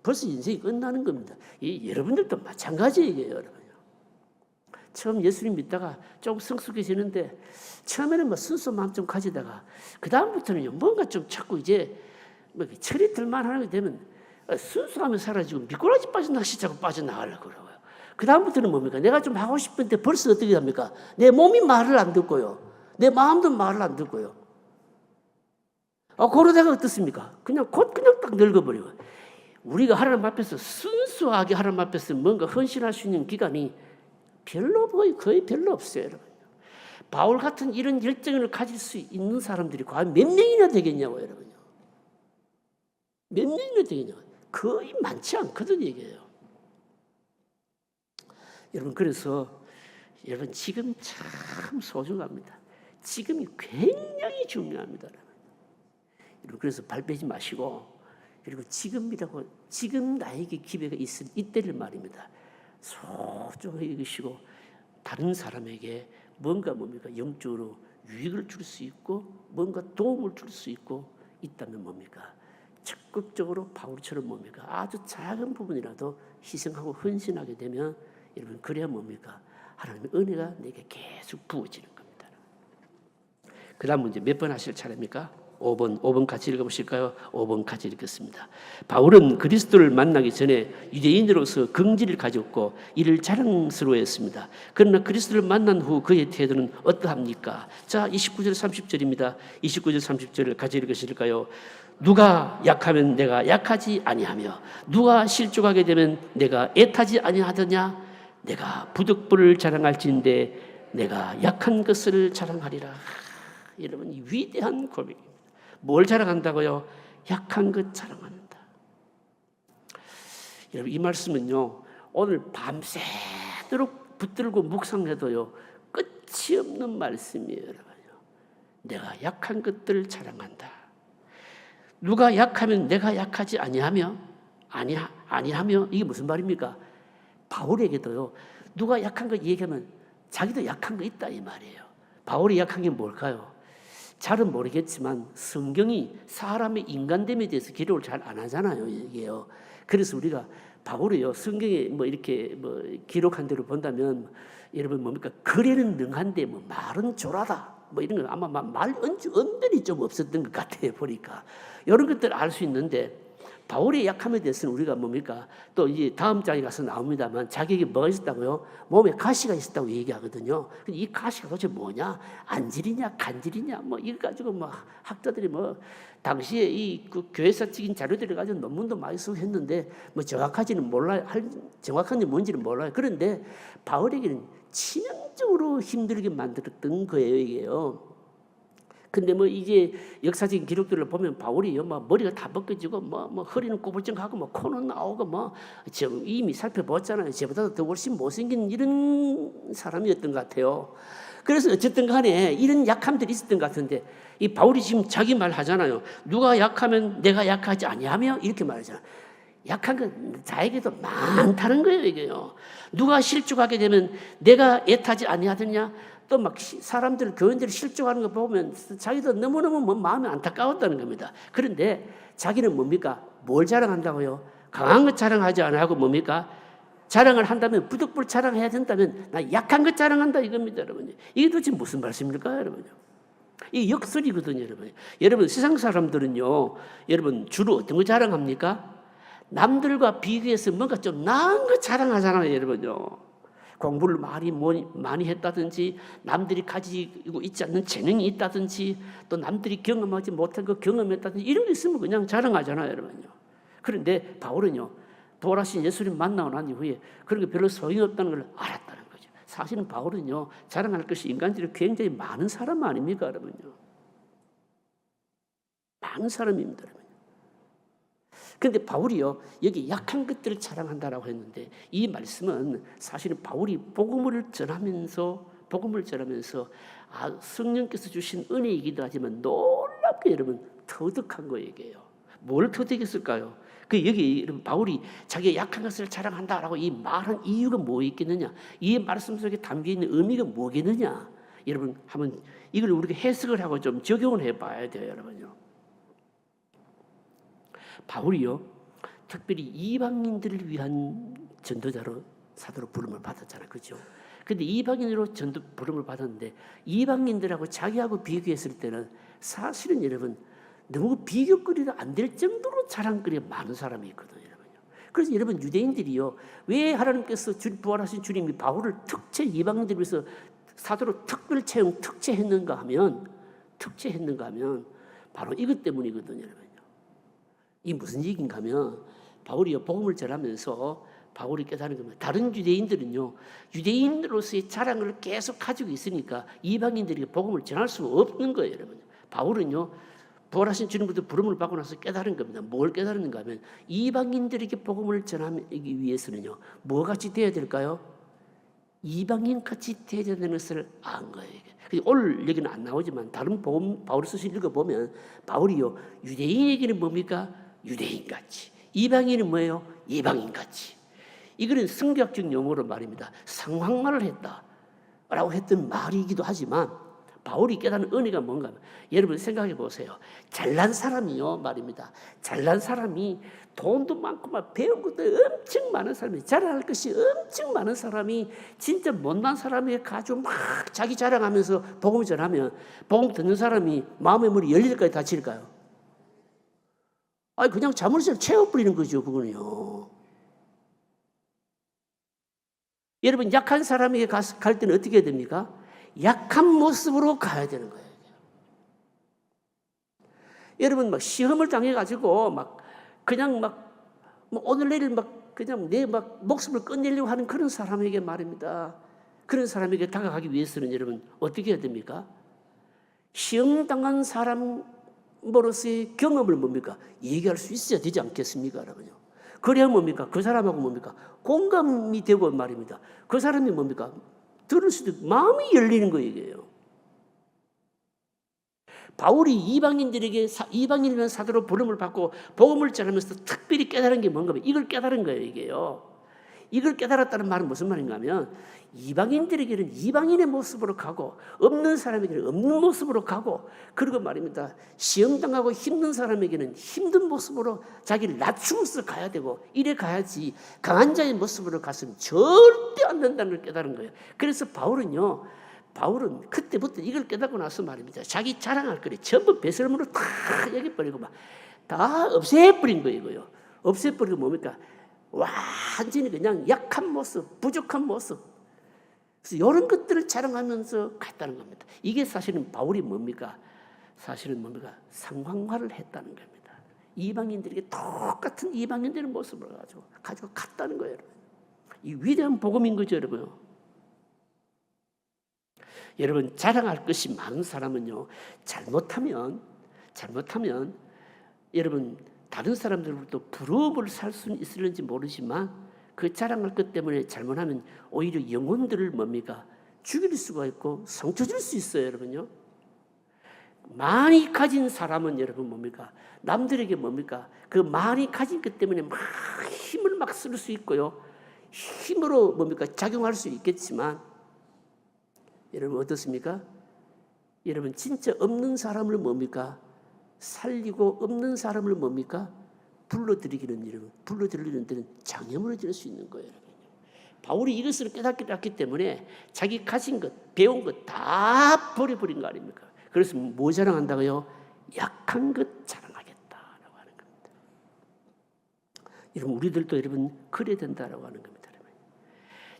벌써 인생이 끝나는 겁니다. 여러분들도 마찬가지예요, 여러분. 처음 예수님 믿다가 좀 성숙해지는데 처음에는 뭐 순수 마음 좀 가지다가 그 다음부터는 뭔가 좀 자꾸 이제 뭐 철이 들만 하게 되면 순수하면 사라지고 미꾸라지 빠져나가시 자꾸 빠져나가려고 그러고요. 그 다음부터는 뭡니까? 내가 좀 하고 싶은데 벌써 어떻게 합니까? 내 몸이 말을 안 듣고요, 내 마음도 말을 안 듣고요. 그러다가 어떻습니까? 그냥 딱 늙어버리고. 우리가 하나님 앞에서 순수하게 하나님 앞에서 뭔가 헌신할 수 있는 기간이 거의 별로 없어요, 여러분. 바울 같은 이런 열정을 가질 수 있는 사람들이 과연 몇 명이나 되겠냐고, 여러분요. 몇 명이나 되겠냐고. 거의 많지 않거든요, 이게요. 여러분, 그래서 여러분 지금 참 소중합니다. 지금이 굉장히 중요합니다, 여러분. 그래서 발 빼지 마시고, 그리고 지금 나에게 기회가 있을 이때를 말입니다. 소중하게 여기시고 다른 사람에게 뭡니까? 영적으로 유익을 줄 수 있고 뭔가 도움을 줄 수 있고 있다면 뭡니까? 적극적으로 바울처럼 뭡니까? 아주 작은 부분이라도 희생하고 헌신하게 되면 여러분, 그래야 뭡니까? 하나님의 은혜가 내게 계속 부어지는 겁니다. 그 다음 문제 몇 번 하실 차례입니까? 5번 같이 읽어보실까요? 5번 같이 읽겠습니다. 바울은 그리스도를 만나기 전에 유대인으로서 긍지를 가졌고 이를 자랑스러워했습니다. 그러나 그리스도를 만난 후 그의 태도는 어떠합니까? 자, 29절 30절입니다. 29절 30절을 같이 읽으실까요? 누가 약하면 내가 약하지 아니하며 누가 실족하게 되면 내가 애타지 아니하더냐? 내가 부득불을 자랑할진대 내가 약한 것을 자랑하리라. 여러분, 이 위대한 고백입니다. 뭘 자랑한다고요? 약한 것 자랑한다. 여러분, 이 말씀은요, 오늘 밤새도록 붙들고 묵상해도요, 끝이 없는 말씀이에요, 여러분요. 내가 약한 것들을 자랑한다. 누가 약하면 내가 약하지 아니하며 이게 무슨 말입니까? 바울에게도요, 누가 약한 거 얘기하면 자기도 약한 거 있다 이 말이에요. 바울이 약한 게 뭘까요? 잘은 모르겠지만 성경이 사람의 인간됨에 대해서 기록을 잘 안 하잖아요, 이게요. 그래서 우리가 바울이요, 성경에 뭐 이렇게 뭐 기록한 대로 본다면 여러분 뭡니까? 글에는 능한데 뭐 말은 조라다. 뭐 이런 거 아마 말 언변이 좀 없었던 것 같아요, 보니까. 이런 것들 알 수 있는데, 바울의 약함에 대해서는 우리가 뭡니까? 또 이제 다음 장에 가서 나옵니다만, 자기에게 뭐가 있었다고요? 몸에 가시가 있었다고 얘기하거든요. 이 가시가 도대체 뭐냐? 안질이냐, 간질이냐, 뭐 이거 가지고 뭐 학자들이 뭐 당시에 그 교회사적인 자료들을 가지고 논문도 많이 쓰고 했는데 뭐 정확하지는 몰라요. 정확한지 뭔지는 몰라요. 그런데 바울에게는 치명적으로 힘들게 만들었던 거예요, 이게요. 근데 뭐 이제 역사적인 기록들을 보면 바울이요, 뭐 머리가 다 벗겨지고 뭐 허리는 꼬불쩡하고 뭐 코는 나오고 뭐 이미 살펴봤잖아요. 저보다 더 훨씬 못생긴 이런 사람이었던 것 같아요. 그래서 어쨌든 간에 이런 약함들이 있었던 것 같은데, 이 바울이 지금 자기 말 하잖아요. 누가 약하면 내가 약하지 아니하며 이렇게 말하잖아요. 약한 건 자에게도 많다는 거예요, 이게요. 누가 실족하게 되면 내가 애타지 아니하느냐? 또 막 사람들, 교인들이 실족하는 거 보면 자기도 너무너무 뭐 마음이 안타까웠다는 겁니다. 그런데 자기는 뭡니까? 뭘 자랑한다고요? 강한 것 자랑하지 않고 뭡니까? 자랑을 한다면, 부득불 자랑해야 된다면 나 약한 것 자랑한다 이겁니다, 여러분. 이게 도대체 무슨 말씀입니까, 여러분? 이 역설이거든요, 여러분. 여러분, 세상 사람들은요, 여러분 주로 어떤 거 자랑합니까? 남들과 비교해서 뭔가 좀 나은 거 자랑하잖아요, 여러분요. 공부를 많이 했다든지, 남들이 가지고 있지 않는 재능이 있다든지, 또 남들이 경험하지 못한 거 경험했다든지, 이런 게 있으면 그냥 자랑하잖아요, 여러분요. 그런데 바울은요, 부활하신 예수님 만나고 난 이후에 그런 게 별로 소용이 없다는 걸 알았다는 거죠. 사실은 바울은요, 자랑할 것이 인간적으로 굉장히 많은 사람 아닙니까, 여러분요. 많은 사람입니다, 여러분. 그런데 바울이요, 여기 약한 것들을 자랑한다라고 했는데, 이 말씀은 사실은 바울이 복음을 전하면서 성령께서 주신 은혜이기도 하지만 놀랍게 여러분 터득한 거예요. 뭘 터득했을까요? 여기 여러분 바울이 자기의 약한 것을 자랑한다라고 이 말한 이유가 뭐 있겠느냐? 이 말씀 속에 담겨 있는 의미가 뭐겠느냐? 여러분 한번 이걸 우리가 해석을 하고 좀 적용을 해봐야 돼요, 여러분요. 바울이요, 특별히 이방인들을 위한 전도자로 사도로 부름을 받았잖아요, 그렇죠? 근데 이방인으로 부름을 받았는데, 이방인들하고 자기하고 비교했을 때는 사실은 여러분 너무 비교거리가 안 될 정도로 자랑거리가 많은 사람이 있거든요, 여러분요. 그래서 여러분 바울을 왜 하나님께서 부활하신 주님이 바울을 특채 이방인들을 위해서 사도로 특별 채용 특채했는가 하면 바로 이것 때문이거든요, 여러분. 이 무슨 얘기인가 하면, 바울이 복음을 전하면서 바울이 깨달은 겁니다. 다른 유대인들은요, 유대인으로서의 자랑을 계속 가지고 있으니까 이방인들에게 복음을 전할 수 없는 거예요, 여러분. 바울은요, 부활하신 주님부터 부름을 받고 나서 깨달은 겁니다. 뭘 깨달았는가 하면, 이방인들에게 복음을 전하기 위해서는요, 뭐같이 되어야 될까요? 이방인같이 되어야 되는 것을 안 거예요. 오늘 여기는 안 나오지만 다른 바울 서신 읽어보면 바울이요, 유대인에게는 뭡니까? 유대인같이. 이방인은 뭐예요? 이방인같이. 이거는 성경적 용어로 말입니다. 상황말을 했다라고 했던 말이기도 하지만, 바울이 깨닫는 은혜가 뭔가 하면, 여러분 생각해 보세요. 잘난 사람이요 말입니다. 잘난 사람이 돈도 많고 막 배운 것도 엄청 많은 사람이, 자랑할 것이 엄청 많은 사람이 진짜 못난 사람에게 가지고 막 자기 자랑하면서 복음 전하면, 복음 듣는 사람이 마음의 문이 열릴 때까지 닫힐까요? 그냥 자물쇠를 채워버리는 거죠, 그거는요. 여러분, 약한 사람에게 갈 때는 어떻게 해야 됩니까? 약한 모습으로 가야 되는 거예요. 여러분, 막 시험을 당해가지고 그냥 오늘 내일 그냥 내 목숨을 끝내려고 하는 그런 사람에게 말입니다. 그런 사람에게 다가가기 위해서는 여러분 어떻게 해야 됩니까? 시험당한 사람으로서의 경험을 뭡니까? 얘기할 수 있어야 되지 않겠습니까, 여러분요? 그래야 뭡니까? 그 사람하고 뭡니까? 공감이 되고 말입니다. 그 사람이 뭡니까? 들을 수도 있고 마음이 열리는 거예요. 바울이 이방인이라는 사도로 부름을 받고 복음을 전하면서 특별히 깨달은 게 뭔가 하면 이걸 깨달은 거예요, 이게요. 이걸 깨달았다는 말은 무슨 말인가 하면 이방인들에게는 이방인의 모습으로 가고 없는 사람에게는 없는 모습으로 가고, 그리고 말입니다, 시험당하고 힘든 사람에게는 힘든 모습으로 자기를 낮추면서 가야 되고, 이래 가야지 강한 자의 모습으로 갔으면 절대 안 된다는 걸 깨달은 거예요. 그래서 바울은 그때부터 이걸 깨닫고 나서 말입니다, 자기 자랑할 거리 전부 배설물로 다 여겨버리고 막 다 없애버린 거예요. 없애버리고 뭡니까? 완전히 그냥 약한 모습, 부족한 모습, 그래서 이런 것들을 자랑하면서 갔다는 겁니다. 이게 사실은 바울이 뭡니까? 사실은 뭡니까? 상황화를 했다는 겁니다. 이방인들에게 똑같은 이방인들의 모습을 가지고 갔다는 거예요. 이 위대한 복음인 거죠, 여러분. 여러분, 자랑할 것이 많은 사람은요, 잘못하면 여러분 다른 사람들로부터 부러움을 살 수는 있을는지 모르지만 그 자랑할 것 때문에 잘못하면 오히려 영혼들을 뭡니까? 죽일 수가 있고 상처 줄 수 있어요, 여러분요. 많이 가진 사람은 여러분 뭡니까? 남들에게 뭡니까? 그 많이 가진 것 때문에 막 힘을 막 쓸 수 있고요. 힘으로 뭡니까? 작용할 수 있겠지만 여러분 어떻습니까? 여러분 진짜 없는 사람을 뭡니까? 살리고 없는 사람을 뭡니까? 불러들이는 데는 장애물을 질 수 있는 거예요. 바울이 이것을 깨닫기 때문에 자기 가진 것, 배운 것 다 버려버린 거 아닙니까? 그래서 뭐 자랑한다고요? 약한 것 자랑하겠다라고 하는 겁니다. 여러분 우리들도 여러분 그래야 된다라고 하는 겁니다.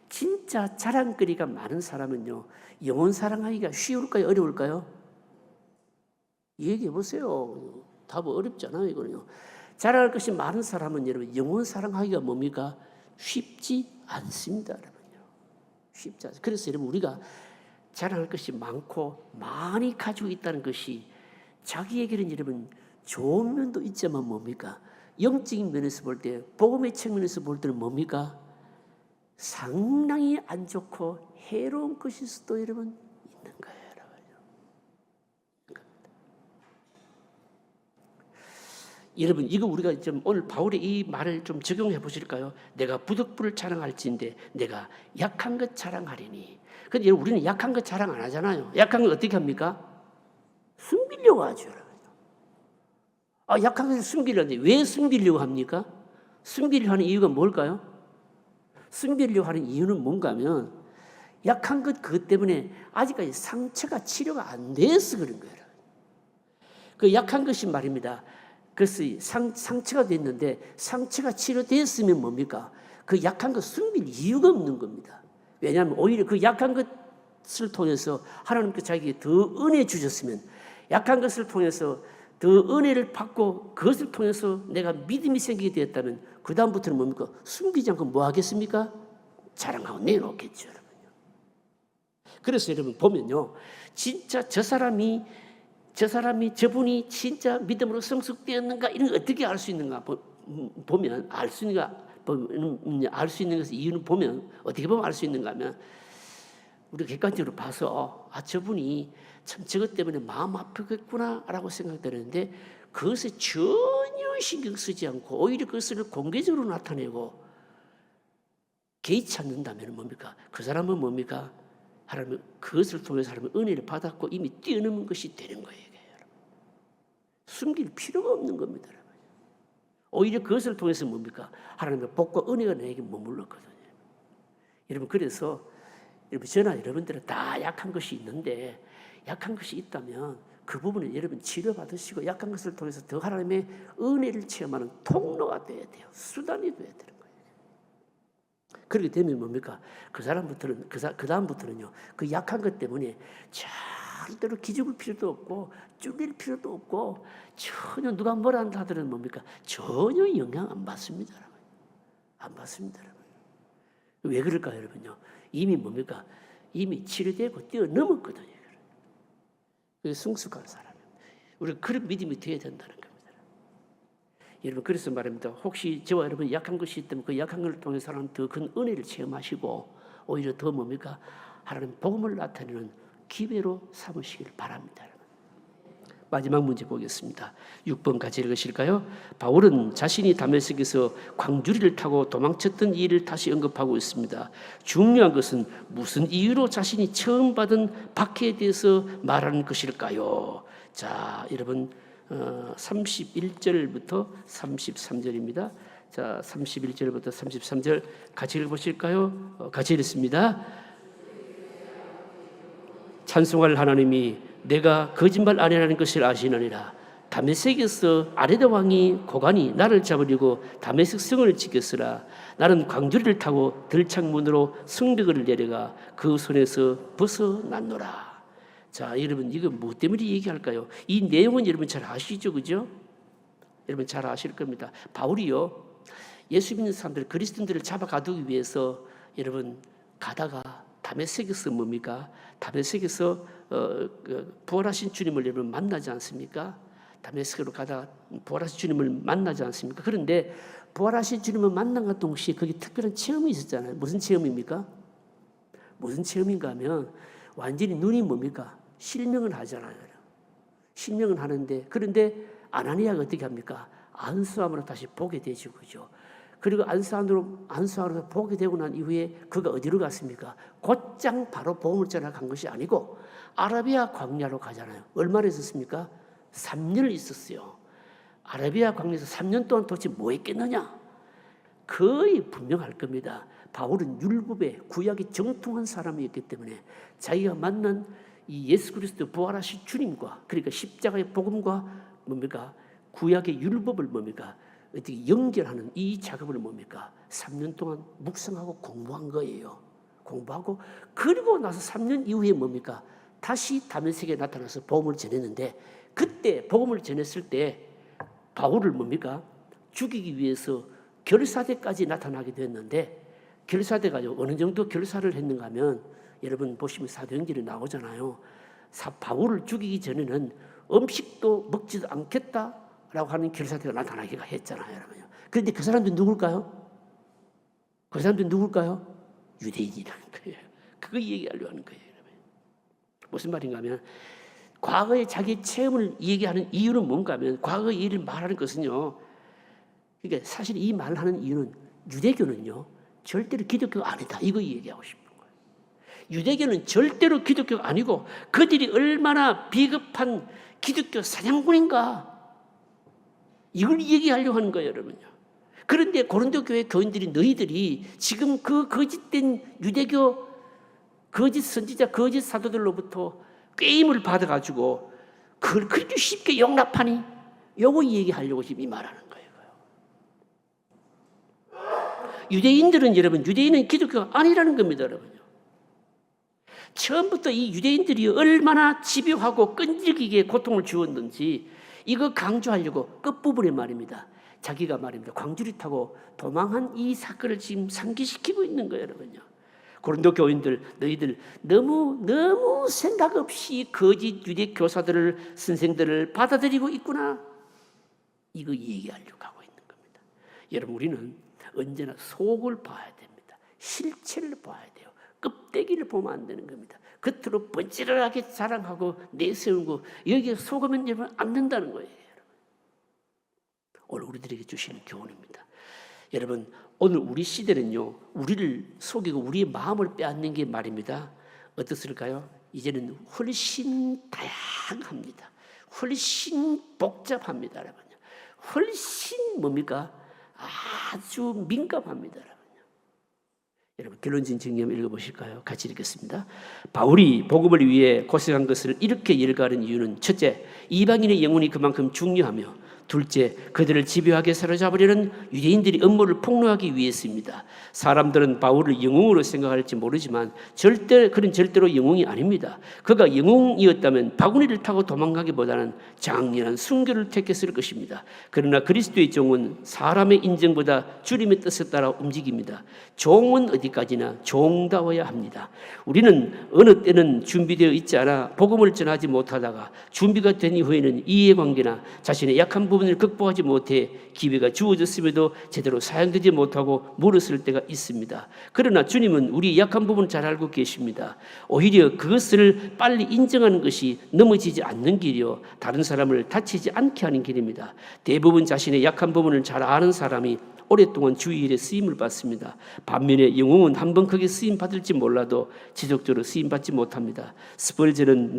진짜 자랑거리가 많은 사람은요, 영혼 사랑하기가 쉬울까요? 어려울까요? 얘기해 보세요. 답은 어렵잖아요, 이거는요. 자랑할 것이 많은 사람은 여러분 영혼 사랑하기가 뭡니까? 쉽지 않습니다, 여러분요. 쉽지 않습니다. 그래서 여러분 우리가 자랑할 것이 많고 많이 가지고 있다는 것이 자기에게는 여러분 좋은 면도 있지만 뭡니까? 영적인 면에서 볼 때, 복음의 측면에서 볼 때는 뭡니까? 상당히 안 좋고 해로운 것일 수도 여러분 있는 거예요. 여러분 이거 우리가 좀 오늘 바울의 이 말을 좀 적용해 보실까요? 내가 부득불을 자랑할지인데 내가 약한 것 자랑하리니. 근데 여러분 우리는 약한 것 자랑 안 하잖아요. 약한 걸 어떻게 합니까? 숨기려고 하죠. 약한 것을 숨기려는데 왜 숨기려고 합니까? 숨기려고 하는 이유가 뭘까요? 숨기려고 하는 이유는 뭔가 하면 약한 것 그것 때문에 아직까지 상처가 치료가 안 돼서 그런 거예요. 그 약한 것이 말입니다. 그래서 상처가 됐는데 상처가 치료됐으면 뭡니까? 그 약한 것 숨길 이유가 없는 겁니다. 왜냐하면 오히려 그 약한 것을 통해서 하나님께서 자기에게 더 은혜 주셨으면 약한 것을 통해서 더 은혜를 받고 그것을 통해서 내가 믿음이 생기게 되었다면 그 다음부터는 뭡니까? 숨기지 않고 뭐 하겠습니까? 자랑하고 내놓겠죠, 여러분요. 그래서 여러분 보면요, 진짜 저분이 진짜 믿음으로 성숙되었는가 이런 걸 어떻게 알 수 있는가 보면 알 수 있는 것의 이유는 보면 어떻게 보면 알 수 있는가 하면 우리가 객관적으로 봐서 저분이 참 저것 때문에 마음 아프겠구나라고 생각되는데 그것에 전혀 신경 쓰지 않고 오히려 그것을 공개적으로 나타내고 개의치 않는다면 뭡니까? 그 사람은 뭡니까? 하나님은 그것을 통해서 하나님의 은혜를 받았고 이미 뛰어넘은 것이 되는 거예요. 숨길 필요가 없는 겁니다. 오히려 그것을 통해서 뭡니까? 하나님의 복과 은혜가 내게 머물렀거든요. 여러분 그래서 저나 여러분들은 다 약한 것이 있는데 약한 것이 있다면 그 부분을 여러분 치료받으시고 약한 것을 통해서 더 하나님의 은혜를 체험하는 통로가 돼야 돼요. 수단이 돼야 되는 거예요. 그렇게 되면 뭡니까? 그 다음부터는요. 그 약한 것 때문에 절대로 기죽을 필요도 없고 쫄릴 필요도 없고 전혀 누가 뭐라 한다 하더라도 뭡니까? 전혀 영향 안 받습니다. 안 받습니다. 왜 그럴까요, 여러분요? 이미 뭡니까? 이미 치료되고 뛰어넘었거든요. 성숙한 사람. 우리가 그런 믿음이 되어야 된다는 겁니다. 여러분, 그래서 말입니다. 혹시 저와 여러분 약한 것이 있다면 그 약한 것을 통해서 하나님 더 큰 은혜를 체험하시고 오히려 더 뭡니까? 하나님 복음을 나타내는 기회로 삼으시길 바랍니다. 마지막 문제 보겠습니다. 6번 같이 읽으실까요? 바울은 자신이 다메섹에서 광주리를 타고 도망쳤던 일을 다시 언급하고 있습니다. 중요한 것은 무슨 이유로 자신이 처음 받은 박해에 대해서 말하는 것일까요? 자, 여러분 31절부터 33절입니다. 자, 31절부터 33절 같이 읽어보실까요? 같이 읽습니다. 찬송할 하나님이 내가 거짓말 아니라는 것을 아시느니라. 다메섹에서 아레다 왕이 고관이 나를 잡으려고 다메섹 성을 지켰으라. 나는 광주리를 타고 들창문으로 성벽을 내려가 그 손에서 벗어났노라. 자, 여러분 이거 뭐 때문에 얘기할까요? 이 내용은 여러분 잘 아시죠, 그죠? 여러분 잘 아실 겁니다. 바울이요, 예수 믿는 사람들, 그리스도인들을 잡아가두기 위해서 여러분 가다가 다메섹에서 뭡니까? 다메섹에서 부활하신 주님을 여러분 만나지 않습니까? 다메섹으로 가다가 부활하신 주님을 만나지 않습니까? 그런데 부활하신 주님을 만난과 동시에 거기 특별한 체험이 있었잖아요. 무슨 체험입니까? 무슨 체험인가 하면 완전히 눈이 뭡니까? 실명을 하잖아요. 실명을 하는데, 그런데 아나니아가 어떻게 합니까? 안수함으로 다시 보게 되죠, 그죠? 그리고 안수함으로 보게 되고 난 이후에 그가 어디로 갔습니까? 곧장 바로 복음을 전하러 간 것이 아니고 아라비아 광야로 가잖아요. 얼마나 있었습니까? 3년을 있었어요. 아라비아 광야에서 3년 동안 도대체 뭐 했겠느냐? 거의 분명할 겁니다. 바울은 율법에 구약이 정통한 사람이었기 때문에 자기가 만난 이 예수 그리스도 부활하신 주님과, 그러니까 십자가의 복음과 뭡니까? 구약의 율법을 뭡니까? 어떻게 연결하는 이 작업을 뭡니까? 3년 동안 묵상하고 공부한 거예요. 공부하고 그리고 나서 3년 이후에 뭡니까? 다시 다메섹에 나타나서 복음을 전했는데, 그때 복음을 전했을 때 바울을 뭡니까? 죽이기 위해서 결사대까지 나타나게 됐는데, 결사대가 어느 정도 결사를 했는가 하면 여러분 보시면 사도행전에 나오잖아요. 바울을 죽이기 전에는 음식도 먹지도 않겠다라고 하는 결사대가 나타나기가 했잖아요, 여러분요. 그런데 그 사람들은 누굴까요? 그 사람들은 누굴까요? 유대인이라는 거예요. 그거 얘기하려고 하는 거예요, 여러분. 무슨 말인가 하면 과거의 자기 체험을 얘기하는 이유는 뭔가 하면 과거의 일을 말하는 것은요. 그러니까 사실 이 말하는 이유는 유대교는요. 절대로 기독교가 아니다. 이거 얘기하고 싶은 거예요. 유대교는 절대로 기독교가 아니고 그들이 얼마나 비겁한 기독교 사냥꾼인가. 이걸 얘기하려고 하는 거예요, 여러분요. 그런데 고린도 교회 교인들이 너희들이 지금 그 거짓된 유대교 거짓 선지자, 거짓 사도들로부터 꾀임을 받아가지고 그걸 그렇게 쉽게 용납하니? 요거 얘기하려고 지금 이 말하는 거예요. 유대인들은 여러분, 유대인은 기독교가 아니라는 겁니다, 여러분요. 처음부터 이 유대인들이 얼마나 집요하고 끈질기게 고통을 주었는지 이거 강조하려고 끝부분에 말입니다. 자기가 말입니다. 광주리 타고 도망한 이 사건을 지금 상기시키고 있는 거예요, 여러분요. 고린도 교인들, 너희들 너무 생각 없이 거짓 유대 교사들을, 선생들을 받아들이고 있구나. 이거 얘기하려고 하고 있는 겁니다. 여러분, 우리는 언제나 속을 봐야 됩니다. 실체를 봐야 돼요. 껍데기를 보면 안 되는 겁니다. 겉으로 번지르르하게 자랑하고 내세우고 여기에 속으면 여러분 안 된다는 거예요. 오늘 우리들에게 주시는 교훈입니다. 여러분, 오늘 우리 시대는요, 우리를 속이고 우리의 마음을 빼앗는 게 말입니다. 어떻을까요? 이제는 훨씬 다양합니다. 훨씬 복잡합니다, 여러분. 훨씬 뭡니까? 아주 민감합니다, 여러분. 여러분, 결론진 증명 읽어보실까요? 같이 읽겠습니다. 바울이 복음을 위해 고생한 것을 이렇게 열거하는 이유는 첫째, 이방인의 영혼이 그만큼 중요하며, 둘째, 그들을 집요하게 사로잡으려는 유대인들이 음모를 폭로하기 위해서입니다. 사람들은 바울을 영웅으로 생각할지 모르지만 그는 절대로 영웅이 아닙니다. 그가 영웅이었다면 바구니를 타고 도망가기보다는 장렬한 순교를 택했을 것입니다. 그러나 그리스도의 종은 사람의 인정보다 주님의 뜻에 따라 움직입니다. 종은 어디까지나 종다워야 합니다. 우리는 어느 때는 준비되어 있지 않아 복음을 전하지 못하다가 준비가 된 이후에는 이해관계나 자신의 약한 부분을 극복하지 못해 기회가 주어졌음에도 제대로 사용되지 못하고 물었을 때가 있습니다. 그러나 주님은 우리의 약한 부분을 잘 알고 계십니다. 오히려 그것을 빨리 인정하는 것이 넘어지지 않는 길이요 다른 사람을 다치지 않게 하는 길입니다. 대부분 자신의 약한 부분을 잘 아는 사람이 오랫동안 주의 일에 쓰임을 받습니다. 반면에 영웅은 한번 크게 쓰임 받을지 몰라도 지속적으로 쓰임 받지 못합니다. 스펄전은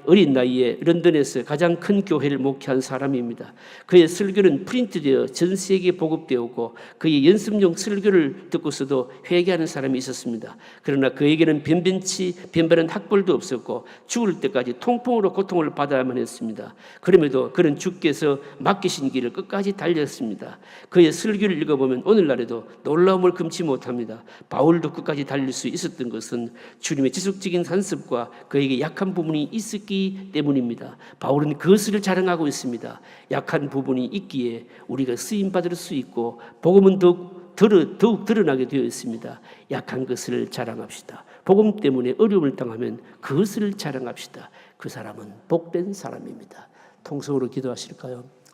어린 나이에 런던에서 가장 큰 교회를 목회한 사람입니다. 그의 설교는 프린트되어 전 세계에 보급되었고 그의 연습용 설교를 듣고서도 회개하는 사람이 있었습니다. 그러나 그에게는 변변한 학벌도 없었고 죽을 때까지 통풍으로 고통을 받아야만 했습니다. 그럼에도 그는 주께서 맡기신 길을 끝까지 달렸습니다. 그의 설교를 읽어보면 오늘날에도 놀라움을 금치 못합니다. 바울도 끝까지 달릴 수 있었던 것은 주님의 지속적인 산습과 그에게 약한 부분이 있었기 때문입니다. 바울은 그것을 자랑하고 있습니다. 약한 부분이 있기에 우리가 쓰임받을 수 있고 복음은 더욱 드러나게 되어 있습니다. 약한 것을 자랑합시다. 복음 때문에 어려움을 당하면 그것을 자랑합시다. 그 사람은 복된 사람입니다. 통성으로 기도하실까요?